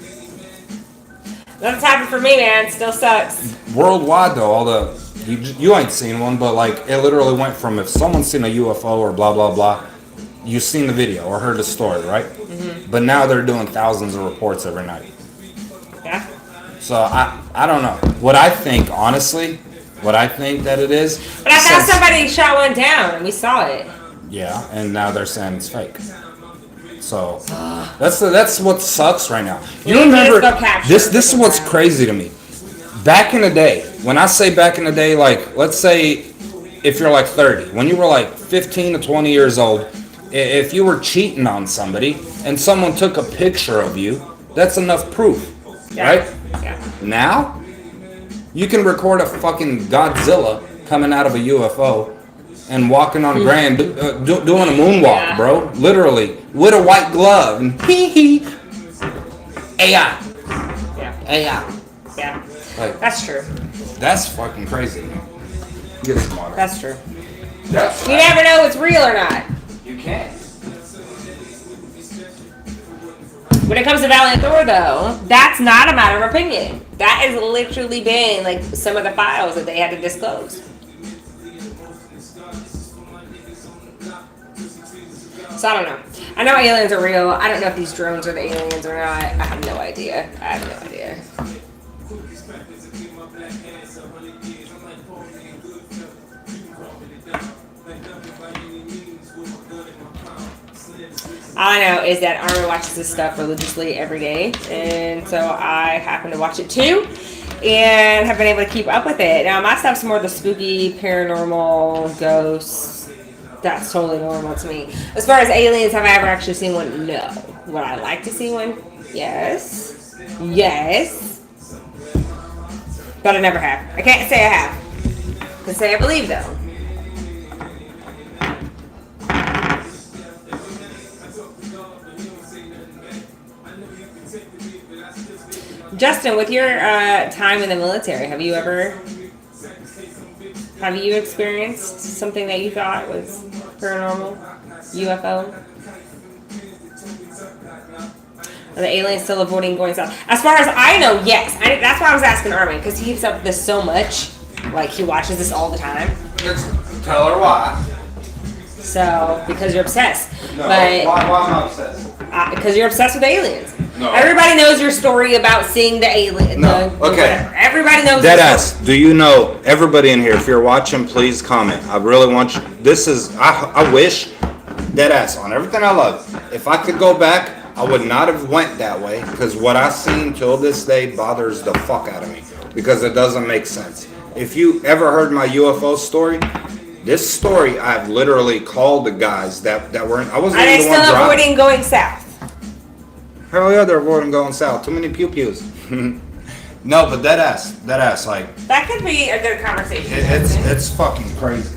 [SPEAKER 2] Nothing's happened for me, man. Still sucks.
[SPEAKER 1] Worldwide though, you ain't seen one, but like it literally went from, if someone's seen a UFO or blah blah blah, you've seen the video or heard the story, right? Mm-hmm. But now they're doing thousands of reports every night.
[SPEAKER 2] Yeah.
[SPEAKER 1] So I don't know. What I think that it is.
[SPEAKER 2] But I thought somebody shot one down and we saw it.
[SPEAKER 1] Yeah, and now they're saying it's fake. So that's what sucks right now. You remember this is what's crazy to me. Back in the day, when I say back in the day, like let's say if you're like 30, when you were like 15 to 20 years old, if you were cheating on somebody and someone took a picture of you, that's enough proof, right?
[SPEAKER 2] Yeah.
[SPEAKER 1] Now, you can record a fucking Godzilla coming out of a UFO and walking on ground, doing a moonwalk, bro. Literally, with a white glove. And hee. AI.
[SPEAKER 2] Yeah.
[SPEAKER 1] AI.
[SPEAKER 2] Yeah.
[SPEAKER 1] Like,
[SPEAKER 2] that's true.
[SPEAKER 1] That's fucking crazy. Get some water.
[SPEAKER 2] That's true. You never know if it's real or not.
[SPEAKER 1] You can't.
[SPEAKER 2] When it comes to Valiant Thor, though, that's not a matter of opinion. That has literally been like some of the files that they had to disclose. So I don't know. I know aliens are real. I don't know if these drones are the aliens or not. I have no idea. All I know is that Armin watches this stuff religiously every day, and so I happen to watch it too, and have been able to keep up with it. Now, my stuff's more the spooky, paranormal, ghosts. That's totally normal to me. As far as aliens, have I ever actually seen one? No. Would I like to see one? Yes. Yes. But I never have. I can't say I have. I can say I believe, though. Justin, with your time in the military, have you experienced something that you thought was paranormal? UFO? Are the aliens still avoiding going south? As far as I know, yes. That's why I was asking Armin, because he keeps up with this so much. Like, he watches this all the time.
[SPEAKER 1] Tell her why.
[SPEAKER 2] So, because you're obsessed.
[SPEAKER 1] No,
[SPEAKER 2] but,
[SPEAKER 1] why am I obsessed?
[SPEAKER 2] Because you're obsessed with aliens.
[SPEAKER 1] No.
[SPEAKER 2] Everybody knows your story about seeing the alien.
[SPEAKER 1] No. Okay.
[SPEAKER 2] Everybody knows.
[SPEAKER 1] Deadass, do you know, everybody in here, if you're watching, please comment. I really want you. I wish, deadass, on everything I love. If I could go back, I would not have went that way, because what I've seen till this day bothers the fuck out of me, because it doesn't make sense. If you ever heard my UFO story, this story I've literally called the guys that were in. I wasn't
[SPEAKER 2] Are
[SPEAKER 1] even
[SPEAKER 2] they
[SPEAKER 1] the one
[SPEAKER 2] still
[SPEAKER 1] driving.
[SPEAKER 2] avoiding going south?
[SPEAKER 1] Hell yeah, they're avoiding going south. Too many pew-pews. No, but deadass, like,
[SPEAKER 2] That could be a good conversation.
[SPEAKER 1] it's fucking crazy.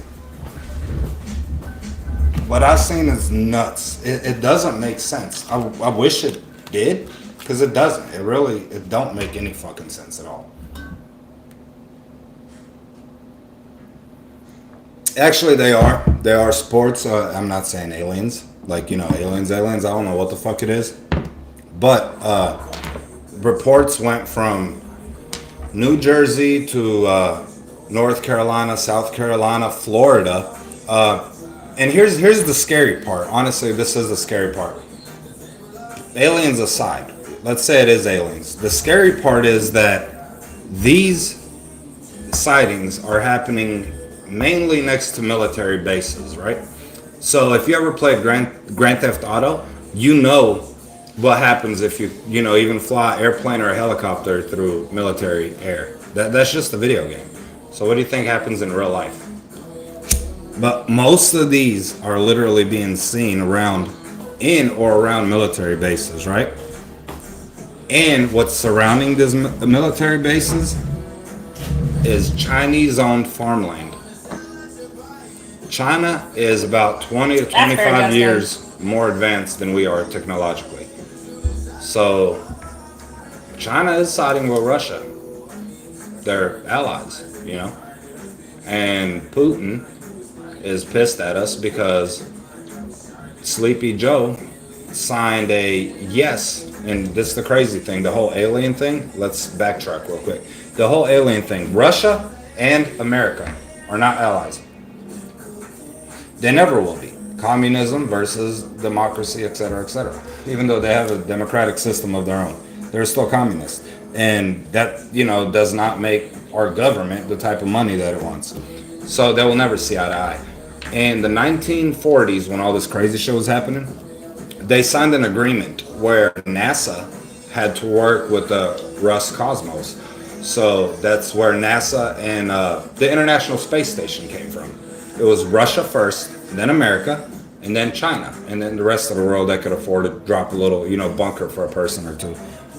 [SPEAKER 1] What I've seen is nuts. It doesn't make sense. I wish it did, because it doesn't. It don't make any fucking sense at all. Actually, they are. They are sports. I'm not saying aliens. Like, aliens. I don't know what the fuck it is. But reports went from New Jersey to North Carolina, South Carolina, Florida. And here's the scary part. Honestly, this is the scary part. Aliens aside, let's say it is aliens. The scary part is that these sightings are happening mainly next to military bases, right? So if you ever played Grand Theft Auto, you know what happens if you even fly an airplane or a helicopter through military air. That's just a video game. So what do you think happens in real life? But most of these are literally being seen in or around military bases, right? And what's surrounding these military bases is Chinese-owned farmland. China is about 20 to 25 years more advanced than we are technologically. So China is siding with Russia. They're allies, and Putin is pissed at us because Sleepy Joe signed a yes. And this is the crazy thing, the whole alien thing. Let's backtrack real quick. The whole alien thing, Russia and America are not allies. They never will be. Communism versus democracy, etc., etc. Even though they have a democratic system of their own, they're still communist. And that, does not make our government the type of money that it wants. So they will never see eye to eye. In the 1940s, when all this crazy shit was happening, they signed an agreement where NASA had to work with the Roscosmos. So that's where NASA and the International Space Station came from. It was Russia first, then America, and then China, and then the rest of the world that could afford to drop a little, bunker for a person or two.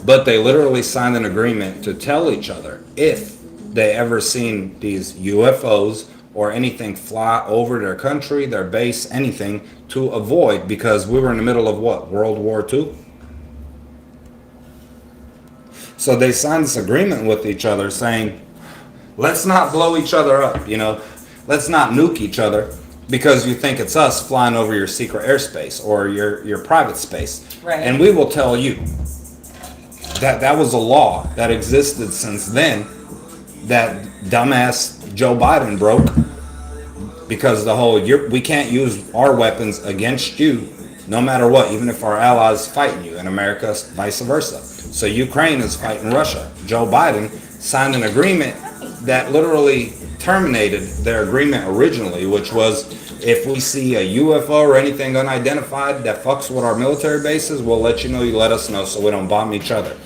[SPEAKER 1] But they literally signed an agreement to tell each other if they ever seen these UFOs or anything fly over their country, their base, anything, to avoid, because we were in the middle of what, World War II? So they signed this agreement with each other saying, let's not blow each other up, let's not nuke each other because you think it's us flying over your secret airspace or your private space.
[SPEAKER 2] Right.
[SPEAKER 1] And we will tell you that was a law that existed since then that dumbass Joe Biden broke, because the whole we can't use our weapons against you no matter what, even if our allies fighting you, and America vice versa. So Ukraine is fighting Russia. Joe Biden signed an agreement that literally terminated their agreement originally, which was If we see a UFO or anything unidentified that fucks with our military bases, we'll let you know. You let us know so we don't bomb each other.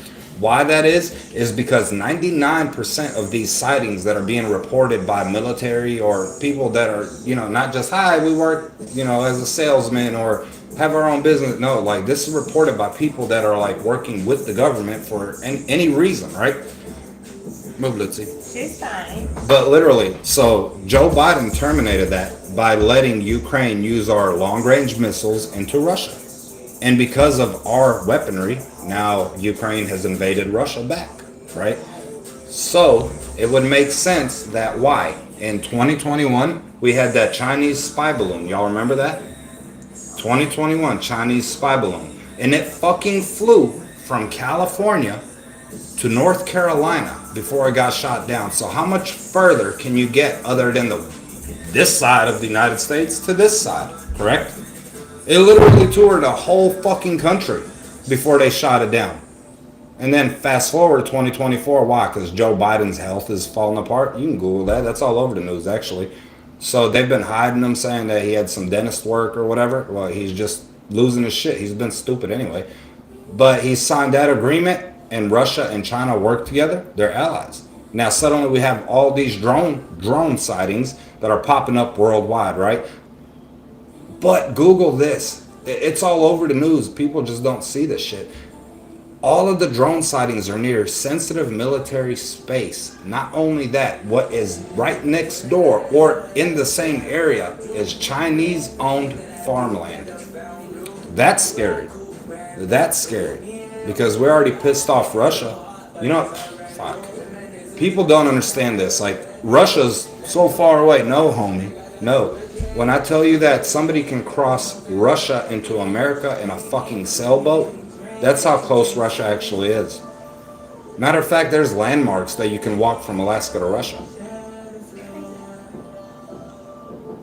[SPEAKER 1] Why that is because 99% of these sightings that are being reported by military or people that are, not just, hi, we work, as a salesman or have our own business. No, like this is reported by people that are like working with the government for any reason, right? Move, Litzy.
[SPEAKER 2] She's fine.
[SPEAKER 1] But literally, so Joe Biden terminated that by letting Ukraine use our long-range missiles into Russia. And because of our weaponry, now Ukraine has invaded Russia back, right? So it would make sense that why? In 2021, we had that Chinese spy balloon. Y'all remember that? 2021 Chinese spy balloon. And it fucking flew from California to North Carolina before it got shot down. So how much further can you get other than this side of the United States to this side, correct? It literally toured a whole fucking country before they shot it down. And then fast forward to 2024, why? Because Joe Biden's health is falling apart. You can Google that. That's all over the news, actually. So they've been hiding him, saying that he had some dentist work or whatever. Well, he's just losing his shit. He's been stupid anyway. But he signed that agreement, and Russia and China work together. They're allies. Now suddenly we have all these drone sightings that are popping up worldwide, right? But Google this. It's all over the news. People just don't see this shit. All of the drone sightings are near sensitive military space. Not only that, what is right next door or in the same area is Chinese-owned farmland. That's scary. That's scary. Because we're already pissed off Russia. Fuck. People don't understand this. Like, Russia's so far away. No, homie. No. When I tell you that somebody can cross Russia into America in a fucking sailboat, that's how close Russia actually is. Matter of fact, there's landmarks that you can walk from Alaska to Russia.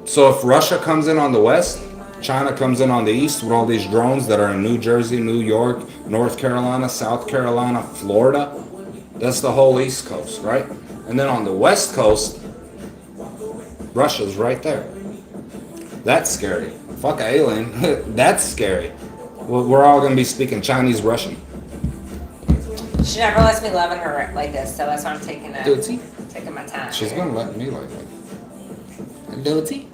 [SPEAKER 1] So if Russia comes in on the west, China comes in on the east with all these drones that are in New Jersey, New York, North Carolina, South Carolina, Florida. That's the whole East Coast, right? And then on the West Coast, Russia's right there. That's scary. Fuck an alien. That's scary. We're all going to be speaking Chinese Russian.
[SPEAKER 2] She never lets me love her like this, so that's why I'm taking my time.
[SPEAKER 1] She's going to let me like that. Dirty.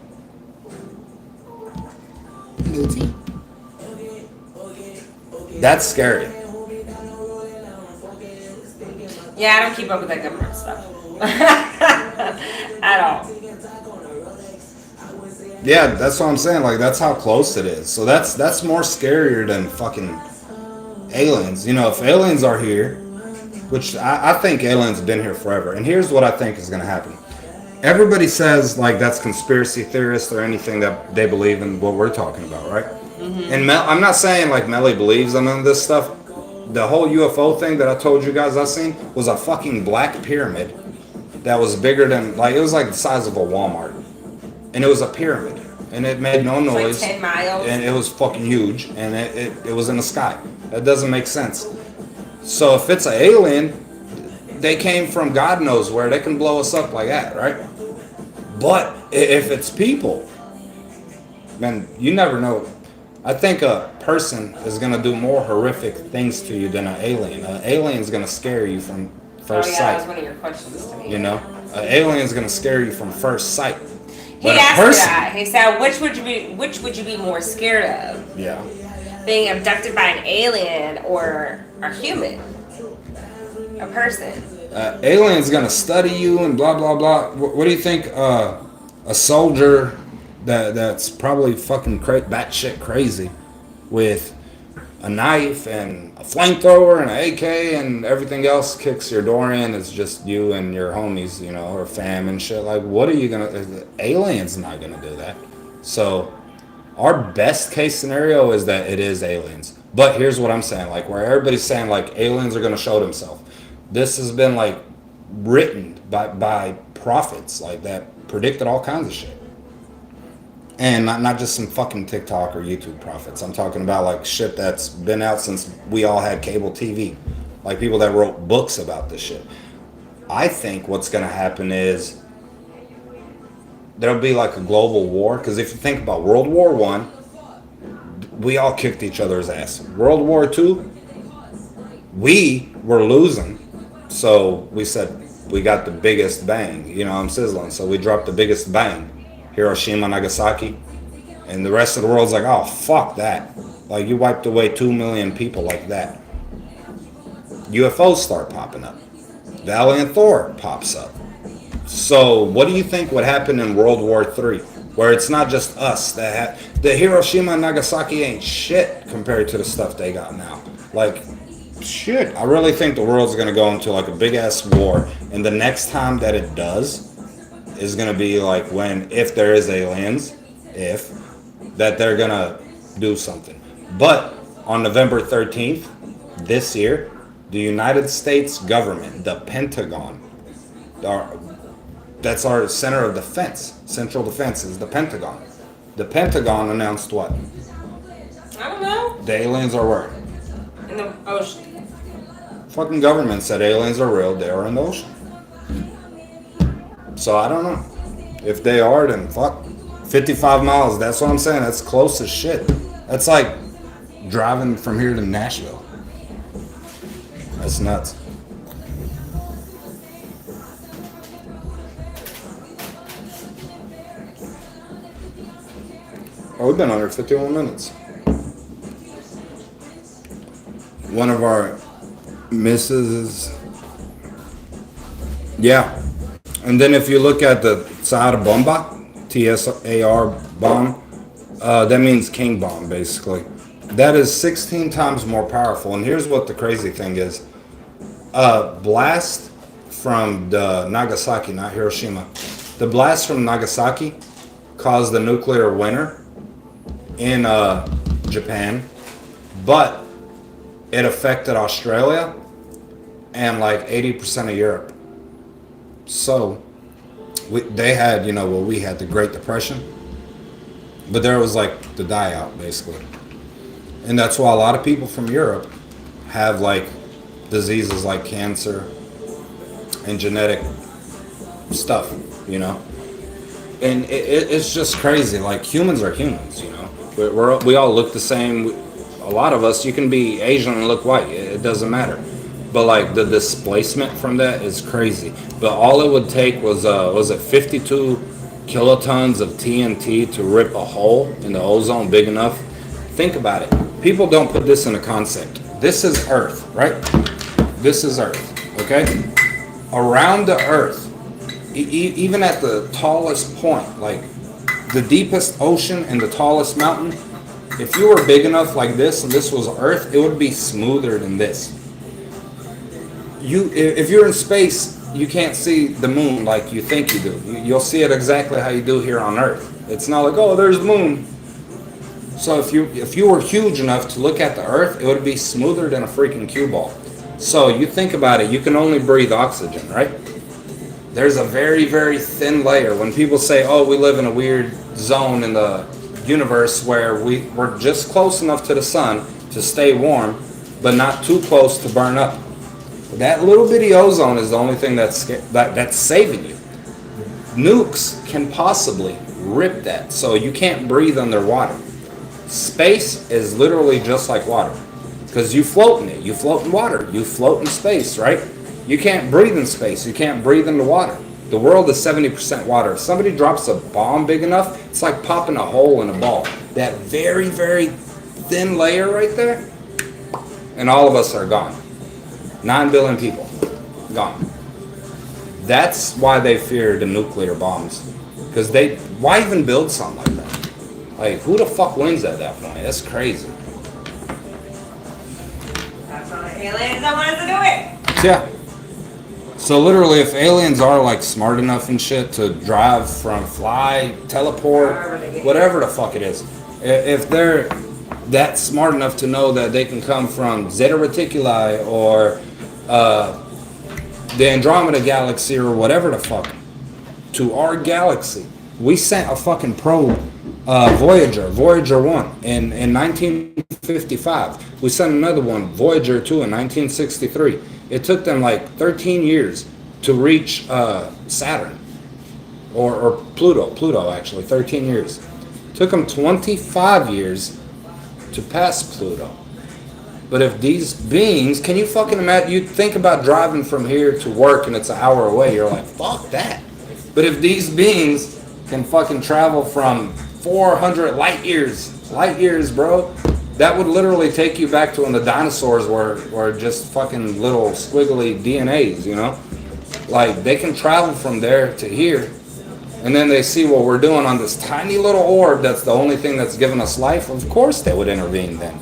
[SPEAKER 1] That's scary.
[SPEAKER 2] Yeah, I don't keep up with that government stuff. At all.
[SPEAKER 1] Yeah, that's what I'm saying. Like, that's how close it is. So that's more scarier than fucking aliens. If aliens are here, which I think aliens have been here forever. And here's what I think is going to happen. Everybody says, like, that's conspiracy theorists or anything that they believe in what we're talking about, right? Mm-hmm. And I'm not saying, like, Melly believes in none of this stuff. The whole UFO thing that I told you guys I seen was a fucking black pyramid that was bigger than, like, it was like the size of a Walmart. And it was a pyramid. And it made no noise.
[SPEAKER 2] Like 10 miles.
[SPEAKER 1] And it was fucking huge. And it was in the sky. That doesn't make sense. So if it's an alien, they came from God knows where. They can blow us up like that, right? But if it's people, man, you never know. I think a person is going to do more horrific things to you than an alien. An alien is going to scare you from first sight.
[SPEAKER 2] That was one of your questions to me.
[SPEAKER 1] An alien is going to scare you from first sight.
[SPEAKER 2] He asked me that. He said, which would you be more scared of?
[SPEAKER 1] Yeah.
[SPEAKER 2] Being abducted by an alien or a human? A person?
[SPEAKER 1] Alien's gonna study you and blah blah blah. What do you think? A soldier that's probably fucking batshit crazy with a knife and a flamethrower and an AK and everything else kicks your door in. It's just you and your homies, or fam and shit. Like, what are you gonna? Alien's not gonna do that. So, our best case scenario is that it is aliens. But here's what I'm saying: like, where everybody's saying like aliens are gonna show themselves. This has been like written by prophets like that predicted all kinds of shit. And not just some fucking TikTok or YouTube prophets. I'm talking about like shit that's been out since we all had cable TV. Like people that wrote books about this shit. I think what's going to happen is there'll be like a global war. Because if you think about World War One, we all kicked each other's ass. World War Two, we were losing, so we said we got the biggest bang. You know, I'm sizzling, so we dropped the biggest bang, Hiroshima, Nagasaki, and the rest of the world's like, oh fuck that, like you wiped away 2 million people like that. UFOs start popping up. Valiant Thor pops up. So what do you think would happen in World War III, where it's not just us that the Hiroshima and Nagasaki ain't shit compared to the stuff they got now? Like, shit, I really think the world's gonna go into like a big ass war, and the next time that it does is gonna be like if there is aliens, that they're gonna do something. But on November 13th this year, the United States government, the Pentagon, that's our center of defense, central defense is the Pentagon. The Pentagon announced what?
[SPEAKER 2] I don't know.
[SPEAKER 1] The aliens are where?
[SPEAKER 2] In the ocean.
[SPEAKER 1] Fucking government said aliens are real, they are in the ocean. So I don't know. If they are, then fuck. 55 miles, that's what I'm saying. That's close as shit. That's like driving from here to Nashville. That's nuts. Oh, we've been under 51 minutes. One of our misses is... Yeah. And then if you look at the Tsar Bomba, TSAR bomb, that means king bomb, basically. That is 16 times more powerful. And here's what the crazy thing is. Blast from the Nagasaki, not Hiroshima. The blast from Nagasaki caused the nuclear winter in Japan, but it affected Australia and like 80% of Europe. So they had, we had the Great Depression, but there was like the die out basically. And that's why a lot of people from Europe have like diseases like cancer and genetic stuff, And it's just crazy. Like humans are humans, we all look the same. A lot of us, you can be Asian and look white. It doesn't matter. But like the displacement from that is crazy. But all it would take was it 52 kilotons of TNT to rip a hole in the ozone big enough? Think about it. People don't put this in a concept. This is Earth, right? This is Earth, okay? Around the Earth, even at the tallest point, like the deepest ocean and the tallest mountain, if you were big enough like this and this was Earth, it would be smoother than this. If you're in space, you can't see the moon like you think you do. You'll see it exactly how you do here on Earth. It's not like, oh, there's the moon. So if you were huge enough to look at the Earth, it would be smoother than a freaking cue ball. So you think about it, you can only breathe oxygen, right? There's a very, very thin layer. When people say, oh, we live in a weird zone in the universe where we're just close enough to the sun to stay warm, but not too close to burn up. That little bitty ozone is the only thing that's saving you. Nukes can possibly rip that, so you can't breathe underwater. Space is literally just like water, because you float in it. You float in water. You float in space, right? You can't breathe in space. You can't breathe in the water. The world is 70% water. If somebody drops a bomb big enough, it's like popping a hole in a ball. That very, very thin layer right there, and all of us are gone. 9 billion people gone. That's why they fear the nuclear bombs. Because why even build something like that? Like, who the fuck wins at that point? That's crazy.
[SPEAKER 2] That's why the aliens don't want us to do it.
[SPEAKER 1] Yeah. So literally, if aliens are like smart enough and shit to drive from, fly, teleport, whatever the fuck it is, if they're that smart enough to know that they can come from Zeta Reticuli or the Andromeda Galaxy or whatever the fuck to our galaxy. We sent a fucking probe, Voyager 1 in 1955. We sent another one, Voyager 2 in 1963. It took them like 13 years to reach Saturn. or Pluto actually, 13 years. Took them 25 years to pass Pluto. But if these beings, can you fucking imagine, you think about driving from here to work and it's an hour away, you're like, fuck that. But if these beings can fucking travel from 400 light years, bro, that would literally take you back to when the dinosaurs were just fucking little squiggly DNAs, you know? Like, they can travel from there to here, and then they see what we're doing on this tiny little orb that's the only thing that's given us life. Of course they would intervene then.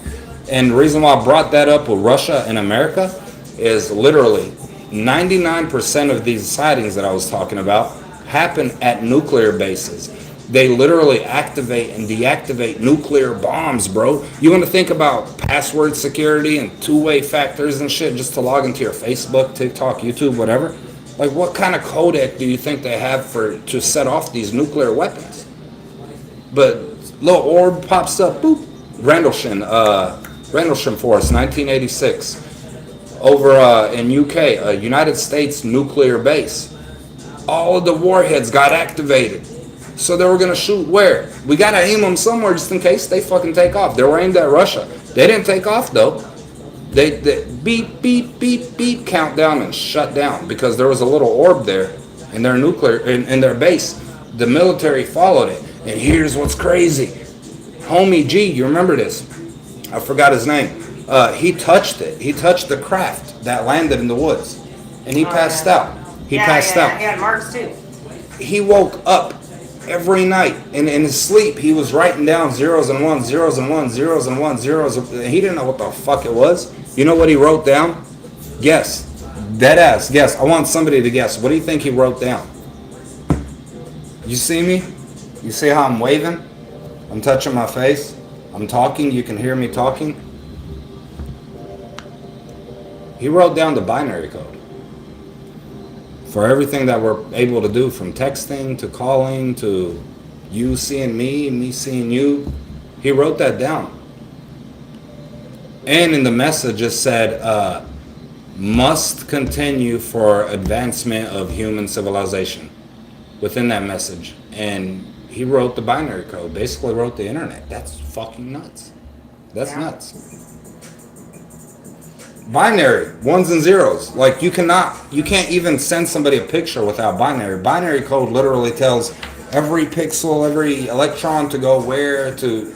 [SPEAKER 1] And the reason why I brought that up with Russia and America is literally 99% of these sightings that I was talking about happen at nuclear bases. They literally activate and deactivate nuclear bombs, bro. You want to think about password security and two-way factors and shit just to log into your Facebook, TikTok, YouTube, whatever? Like, what kind of codec do you think they have to set off these nuclear weapons? But little orb pops up, boop. Rendlesham Forest, 1986. Over in UK, a United States nuclear base. All of the warheads got activated. So they were going to shoot where? We got to aim them somewhere just in case they fucking take off. They were aimed at Russia. They didn't take off, though. They beep, beep, beep, beep, countdown and shut down because there was a little orb there in their in their base. The military followed it. And here's what's crazy. Homie G, you remember this? I forgot his name. He touched it. He touched the craft that landed in the woods. And he passed out. He passed out.
[SPEAKER 2] He had marks too.
[SPEAKER 1] He woke up every night, and in his sleep, he was writing down zeros and ones, zeros and ones, zeros and ones, zeros. He didn't know what the fuck it was. You know what he wrote down? Guess. Dead ass. Guess. I want somebody to guess. What do you think he wrote down? You see me? You see how I'm waving? I'm touching my face. I'm talking. You can hear me talking. He wrote down the binary code for everything that we're able to do, from texting to calling to you seeing me seeing you. He wrote that down. And in the message it said, must continue for advancement of human civilization within that message. And he wrote the binary code, basically wrote the internet. That's fucking nuts. That's nuts. Binary, ones and zeros. Like, you can't even send somebody a picture without binary. Binary code literally tells every pixel, every electron to go where to.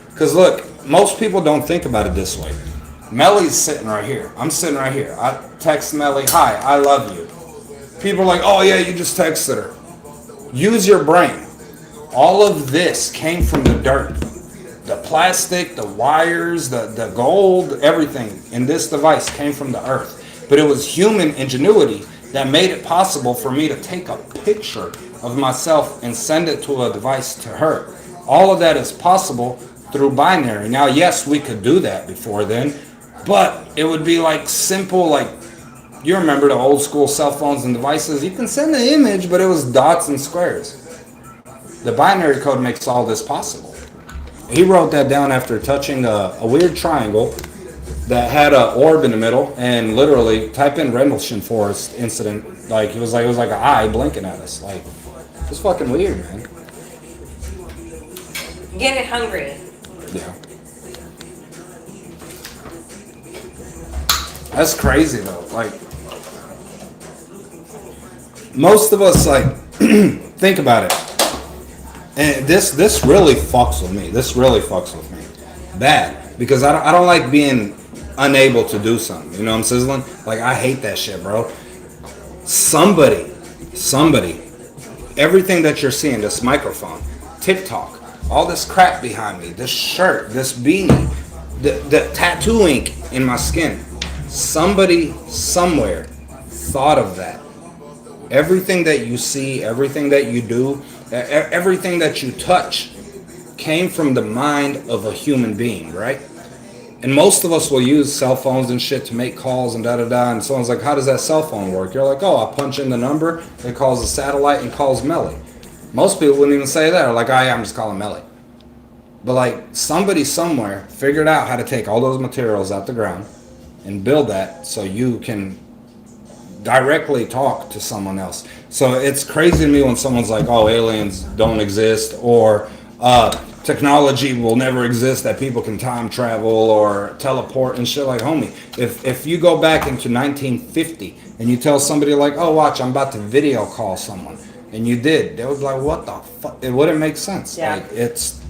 [SPEAKER 1] Because look, most people don't think about it this way. Melly's sitting right here. I'm sitting right here. I text Melly, hi, I love you. People are like, oh yeah, you just texted her. Use your brain. All of this came from the dirt. The plastic, the wires, the gold, everything in this device came from the earth. But it was human ingenuity that made it possible for me to take a picture of myself and send it to a device to her. All of that is possible through binary. Now, yes, we could do that before then, but it would be like simple, like, you remember the old school cell phones and devices? You can send an image, but it was dots and squares. The binary code makes all this possible. He wrote that down after touching a weird triangle that had an orb in the middle, and literally type in Rendlesham Forest incident. Like, it was like an eye blinking at us. Like, it's fucking weird, man.
[SPEAKER 2] Getting hungry.
[SPEAKER 1] Yeah. That's crazy though. Like, most of us, like, think about it. And this really fucks with me. This really fucks with me. Bad. Because I don't like being unable to do something. You know what I'm sizzling? Like, I hate that shit, bro. Somebody, everything that you're seeing, this microphone, TikTok, all this crap behind me, this shirt, this beanie, the tattoo ink in my skin, somebody, somewhere, thought of that. Everything that you see, everything that you do, everything that you touch came from the mind of a human being, right? And most of us will use cell phones and shit to make calls and da-da-da, and someone's like, how does that cell phone work? You're like, oh, I punch in the number, it calls the satellite and calls Melly. Most people wouldn't even say that. They're like, I'm just calling Melly. But like, somebody somewhere figured out how to take all those materials out the ground and build that so you can directly talk to someone else. So it's crazy to me when someone's like, "Oh, aliens don't exist," or technology will never exist that people can time travel or teleport and shit. Like, homie, if you go back into 1950 and you tell somebody like, "Oh, watch, I'm about to video call someone," and you did, they would be like, "What the fuck?" It wouldn't make sense.
[SPEAKER 2] Yeah.
[SPEAKER 1] Like, it's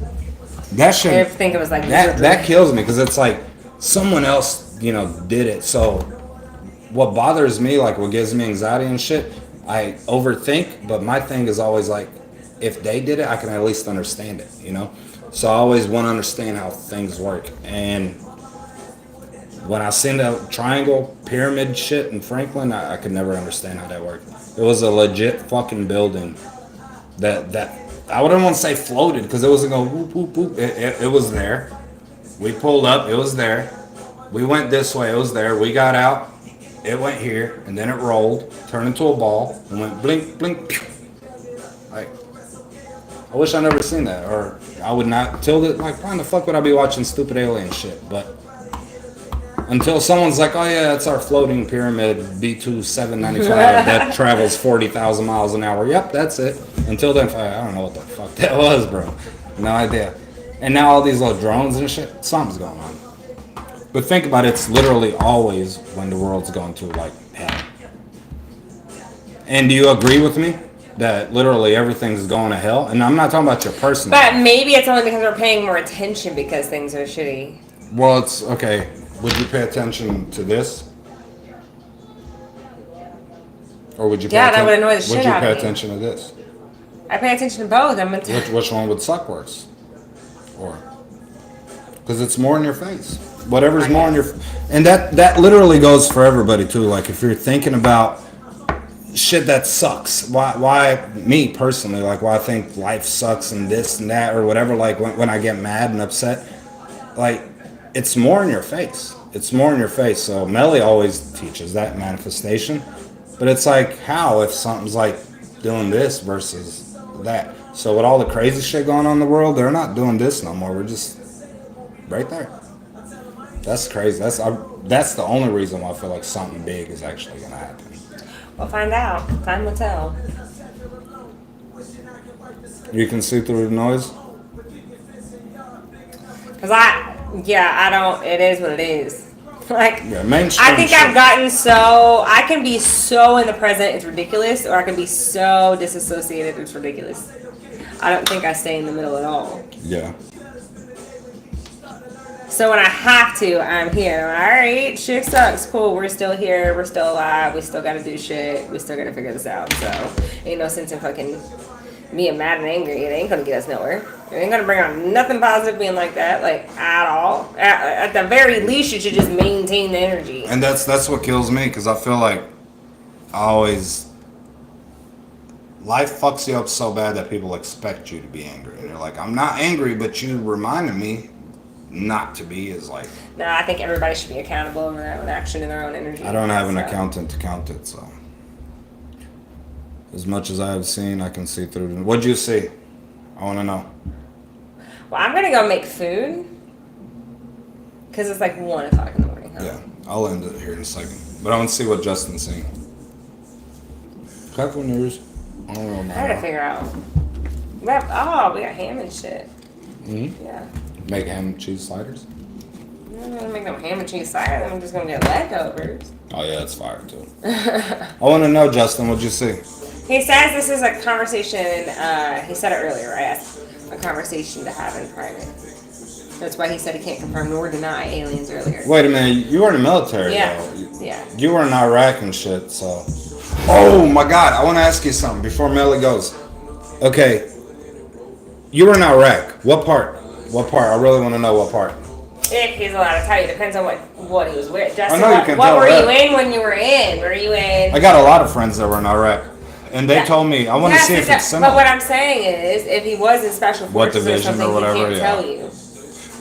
[SPEAKER 1] that shit.
[SPEAKER 2] I think it was like
[SPEAKER 1] That kills me because it's like someone else, did it. So what bothers me, like what gives me anxiety and shit, I overthink. But my thing is always like, if they did it, I can at least understand it, So I always want to understand how things work. And when I seen the triangle pyramid shit in Franklin, I could never understand how that worked. It was a legit fucking building that I wouldn't want to say floated because it wasn't going whoop whoop whoop. It was there. We pulled up. It was there. We went this way. It was there. We got out. It went here, and then it rolled, turned into a ball, and went blink blink. Pew. Like, I wish I never seen that, or I would not. Why the fuck would I be watching stupid alien shit? But until someone's like, "Oh yeah, it's our floating pyramid B2795 that travels 40,000 miles an hour." Yep, that's it. Until then, I don't know what the fuck that was, bro. No idea. And now all these little drones and shit, something's going on. But think about it, it's literally always when the world's going to like hell. And do you agree with me that literally everything's going to hell? And I'm not talking about your personal.
[SPEAKER 2] But maybe it's only because we're paying more attention because things are shitty.
[SPEAKER 1] Well, it's okay. Would you pay attention to this? Or would you pay
[SPEAKER 2] That would annoy the shit
[SPEAKER 1] Would you
[SPEAKER 2] out
[SPEAKER 1] pay
[SPEAKER 2] of me.
[SPEAKER 1] attention to this?
[SPEAKER 2] I pay attention to both. I'm into
[SPEAKER 1] Which one would suck worse? Or because it's more in your face. Whatever's more in your, and that literally goes for everybody too. Like if you're thinking about shit that sucks, why me personally, like why I think life sucks and this and that or whatever. Like when I get mad and upset, like it's more in your face. It's more in your face. So Melly always teaches that manifestation, but it's like how if something's like doing this versus that. So with all the crazy shit going on in the world, they're not doing this no more. We're just right there. That's crazy. That's the only reason why I feel like something big is actually gonna happen.
[SPEAKER 2] We'll find out. Time will tell.
[SPEAKER 1] You can see through the noise?
[SPEAKER 2] Cause I don't. It is what it is. Like
[SPEAKER 1] Yeah, mainstream
[SPEAKER 2] I think
[SPEAKER 1] shit.
[SPEAKER 2] I've gotten I can be so in the present, it's ridiculous, or I can be so disassociated, it's ridiculous. I don't think I stay in the middle at all.
[SPEAKER 1] Yeah.
[SPEAKER 2] So when I have to, I'm here. All right, shit sucks. Cool. We're still here. We're still alive. We still gotta do shit. We still gotta figure this out. So ain't no sense in fucking being mad and angry. It ain't gonna get us nowhere. It ain't gonna bring on nothing positive being like that, like at all. At the very least, you should just maintain the energy.
[SPEAKER 1] And that's what kills me because I feel like life fucks you up so bad that people expect you to be angry. And you're like, I'm not angry, but you reminded me not to be is like.
[SPEAKER 2] No, I think everybody should be accountable over their own action and their own energy.
[SPEAKER 1] I don't have an accountant to count it, so. As much as I have seen, I can see through. What'd you see? I want to know.
[SPEAKER 2] Well, I'm gonna go make food because it's like 1 o'clock in the morning. Huh?
[SPEAKER 1] Yeah, I'll end it here in a second. But I want to see what Justin's seeing. Couple news. I don't know.
[SPEAKER 2] I gotta figure out. We got ham and shit.
[SPEAKER 1] Mm-hmm.
[SPEAKER 2] Yeah.
[SPEAKER 1] Make ham and cheese sliders?
[SPEAKER 2] I'm not gonna make no ham and cheese cider. I'm just gonna get leftovers.
[SPEAKER 1] Oh yeah, it's fire too. I want to know, Justin, what'd you see?
[SPEAKER 2] He says this is a conversation. He said it earlier, right? A conversation to have in private. That's why he said he can't confirm nor deny aliens earlier.
[SPEAKER 1] Wait a minute, you were in the military
[SPEAKER 2] Yeah.
[SPEAKER 1] though.
[SPEAKER 2] Yeah.
[SPEAKER 1] You were in Iraq and shit, so. Oh my God, I want to ask you something before Melly goes. Okay, you were in Iraq. What part? What part? I really want to know what part.
[SPEAKER 2] If he's allowed to tell you, depends on what he was with. Justin,
[SPEAKER 1] I know you can
[SPEAKER 2] what
[SPEAKER 1] tell
[SPEAKER 2] were
[SPEAKER 1] that.
[SPEAKER 2] you in when you were in? Were you in?
[SPEAKER 1] I got a lot of friends that were in Iraq, and they
[SPEAKER 2] Yeah.
[SPEAKER 1] told me I want to
[SPEAKER 2] Yes,
[SPEAKER 1] see if it's similar.
[SPEAKER 2] But what I'm saying is, if he was in special
[SPEAKER 1] What
[SPEAKER 2] forces
[SPEAKER 1] division
[SPEAKER 2] or something,
[SPEAKER 1] or whatever,
[SPEAKER 2] he can't
[SPEAKER 1] yeah.
[SPEAKER 2] tell you.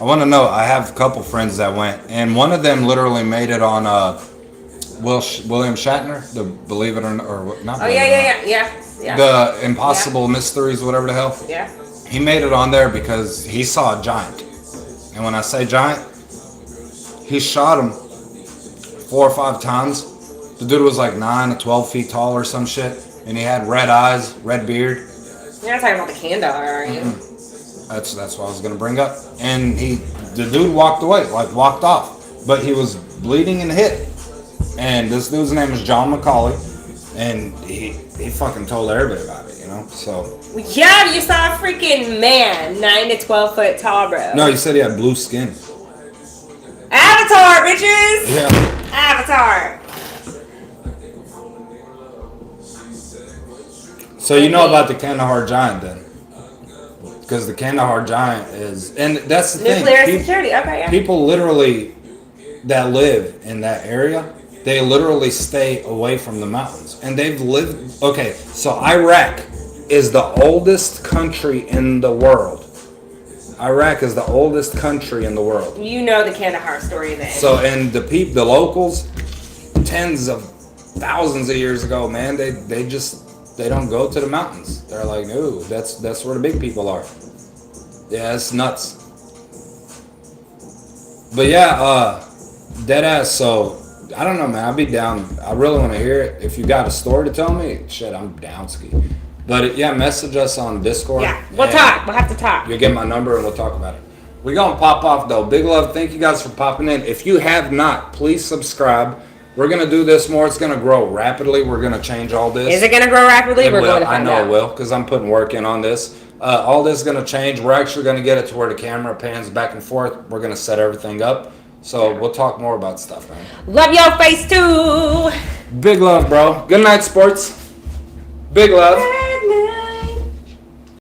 [SPEAKER 1] I want to know. I have a couple friends that went, and one of them literally made it on William Shatner, the Believe It or Not, or not.
[SPEAKER 2] Oh
[SPEAKER 1] Believe It or Not,
[SPEAKER 2] yeah.
[SPEAKER 1] The Impossible Mysteries, whatever the hell.
[SPEAKER 2] Yeah.
[SPEAKER 1] He made it on there because he saw a giant, and when I say giant, he shot him 4 or 5 times, The dude was like 9 to 12 feet tall or some shit, and he had red eyes, red beard.
[SPEAKER 2] You're not talking about the Kandahar, are you?
[SPEAKER 1] That's what I was gonna bring up. And the dude walked away, like walked off, but he was bleeding in the hip. And this dude's name is John McCauley, and he fucking told everybody about it, you know. So
[SPEAKER 2] Yeah, you saw a freaking man, 9 to 12 foot tall, bro.
[SPEAKER 1] no, he said he had blue skin.
[SPEAKER 2] Avatar, bitches.
[SPEAKER 1] Yeah.
[SPEAKER 2] Avatar.
[SPEAKER 1] So you know about the Kandahar Giant then? Because the Kandahar Giant is, and that's the
[SPEAKER 2] Nuclear
[SPEAKER 1] thing.
[SPEAKER 2] security. Okay, yeah.
[SPEAKER 1] People literally that live in that area, they literally stay away from the mountains, and they've lived. Okay, so Iraq is the oldest country in the world. Iraq is the oldest country in the world.
[SPEAKER 2] You know the Kandahar story then.
[SPEAKER 1] So, and the locals, tens of thousands of years ago, man, they don't go to the mountains. They're like, no, that's where the big people are. Yeah, it's nuts. But yeah, dead ass. So I don't know, man. I'll be down. I really want to hear it. If you got a story to tell me, shit, I'm down ski. But yeah, message us on Discord.
[SPEAKER 2] Yeah, we'll talk. We'll have to talk.
[SPEAKER 1] You'll get my number and we'll talk about it. We're going to pop off though. Big love. Thank you guys for popping in. If you have not, please subscribe. We're going to do this more. It's going to grow rapidly. We're going to change all this.
[SPEAKER 2] Is it going to grow rapidly?
[SPEAKER 1] It
[SPEAKER 2] We're
[SPEAKER 1] will.
[SPEAKER 2] going to find out.
[SPEAKER 1] I know it will because I'm putting work in on this. All this is going to change. We're actually going to get it to where the camera pans back and forth. We're going to set everything up. So we'll talk more about stuff, man.
[SPEAKER 2] Love your face too.
[SPEAKER 1] Big love, bro. Good night, sports. Big love.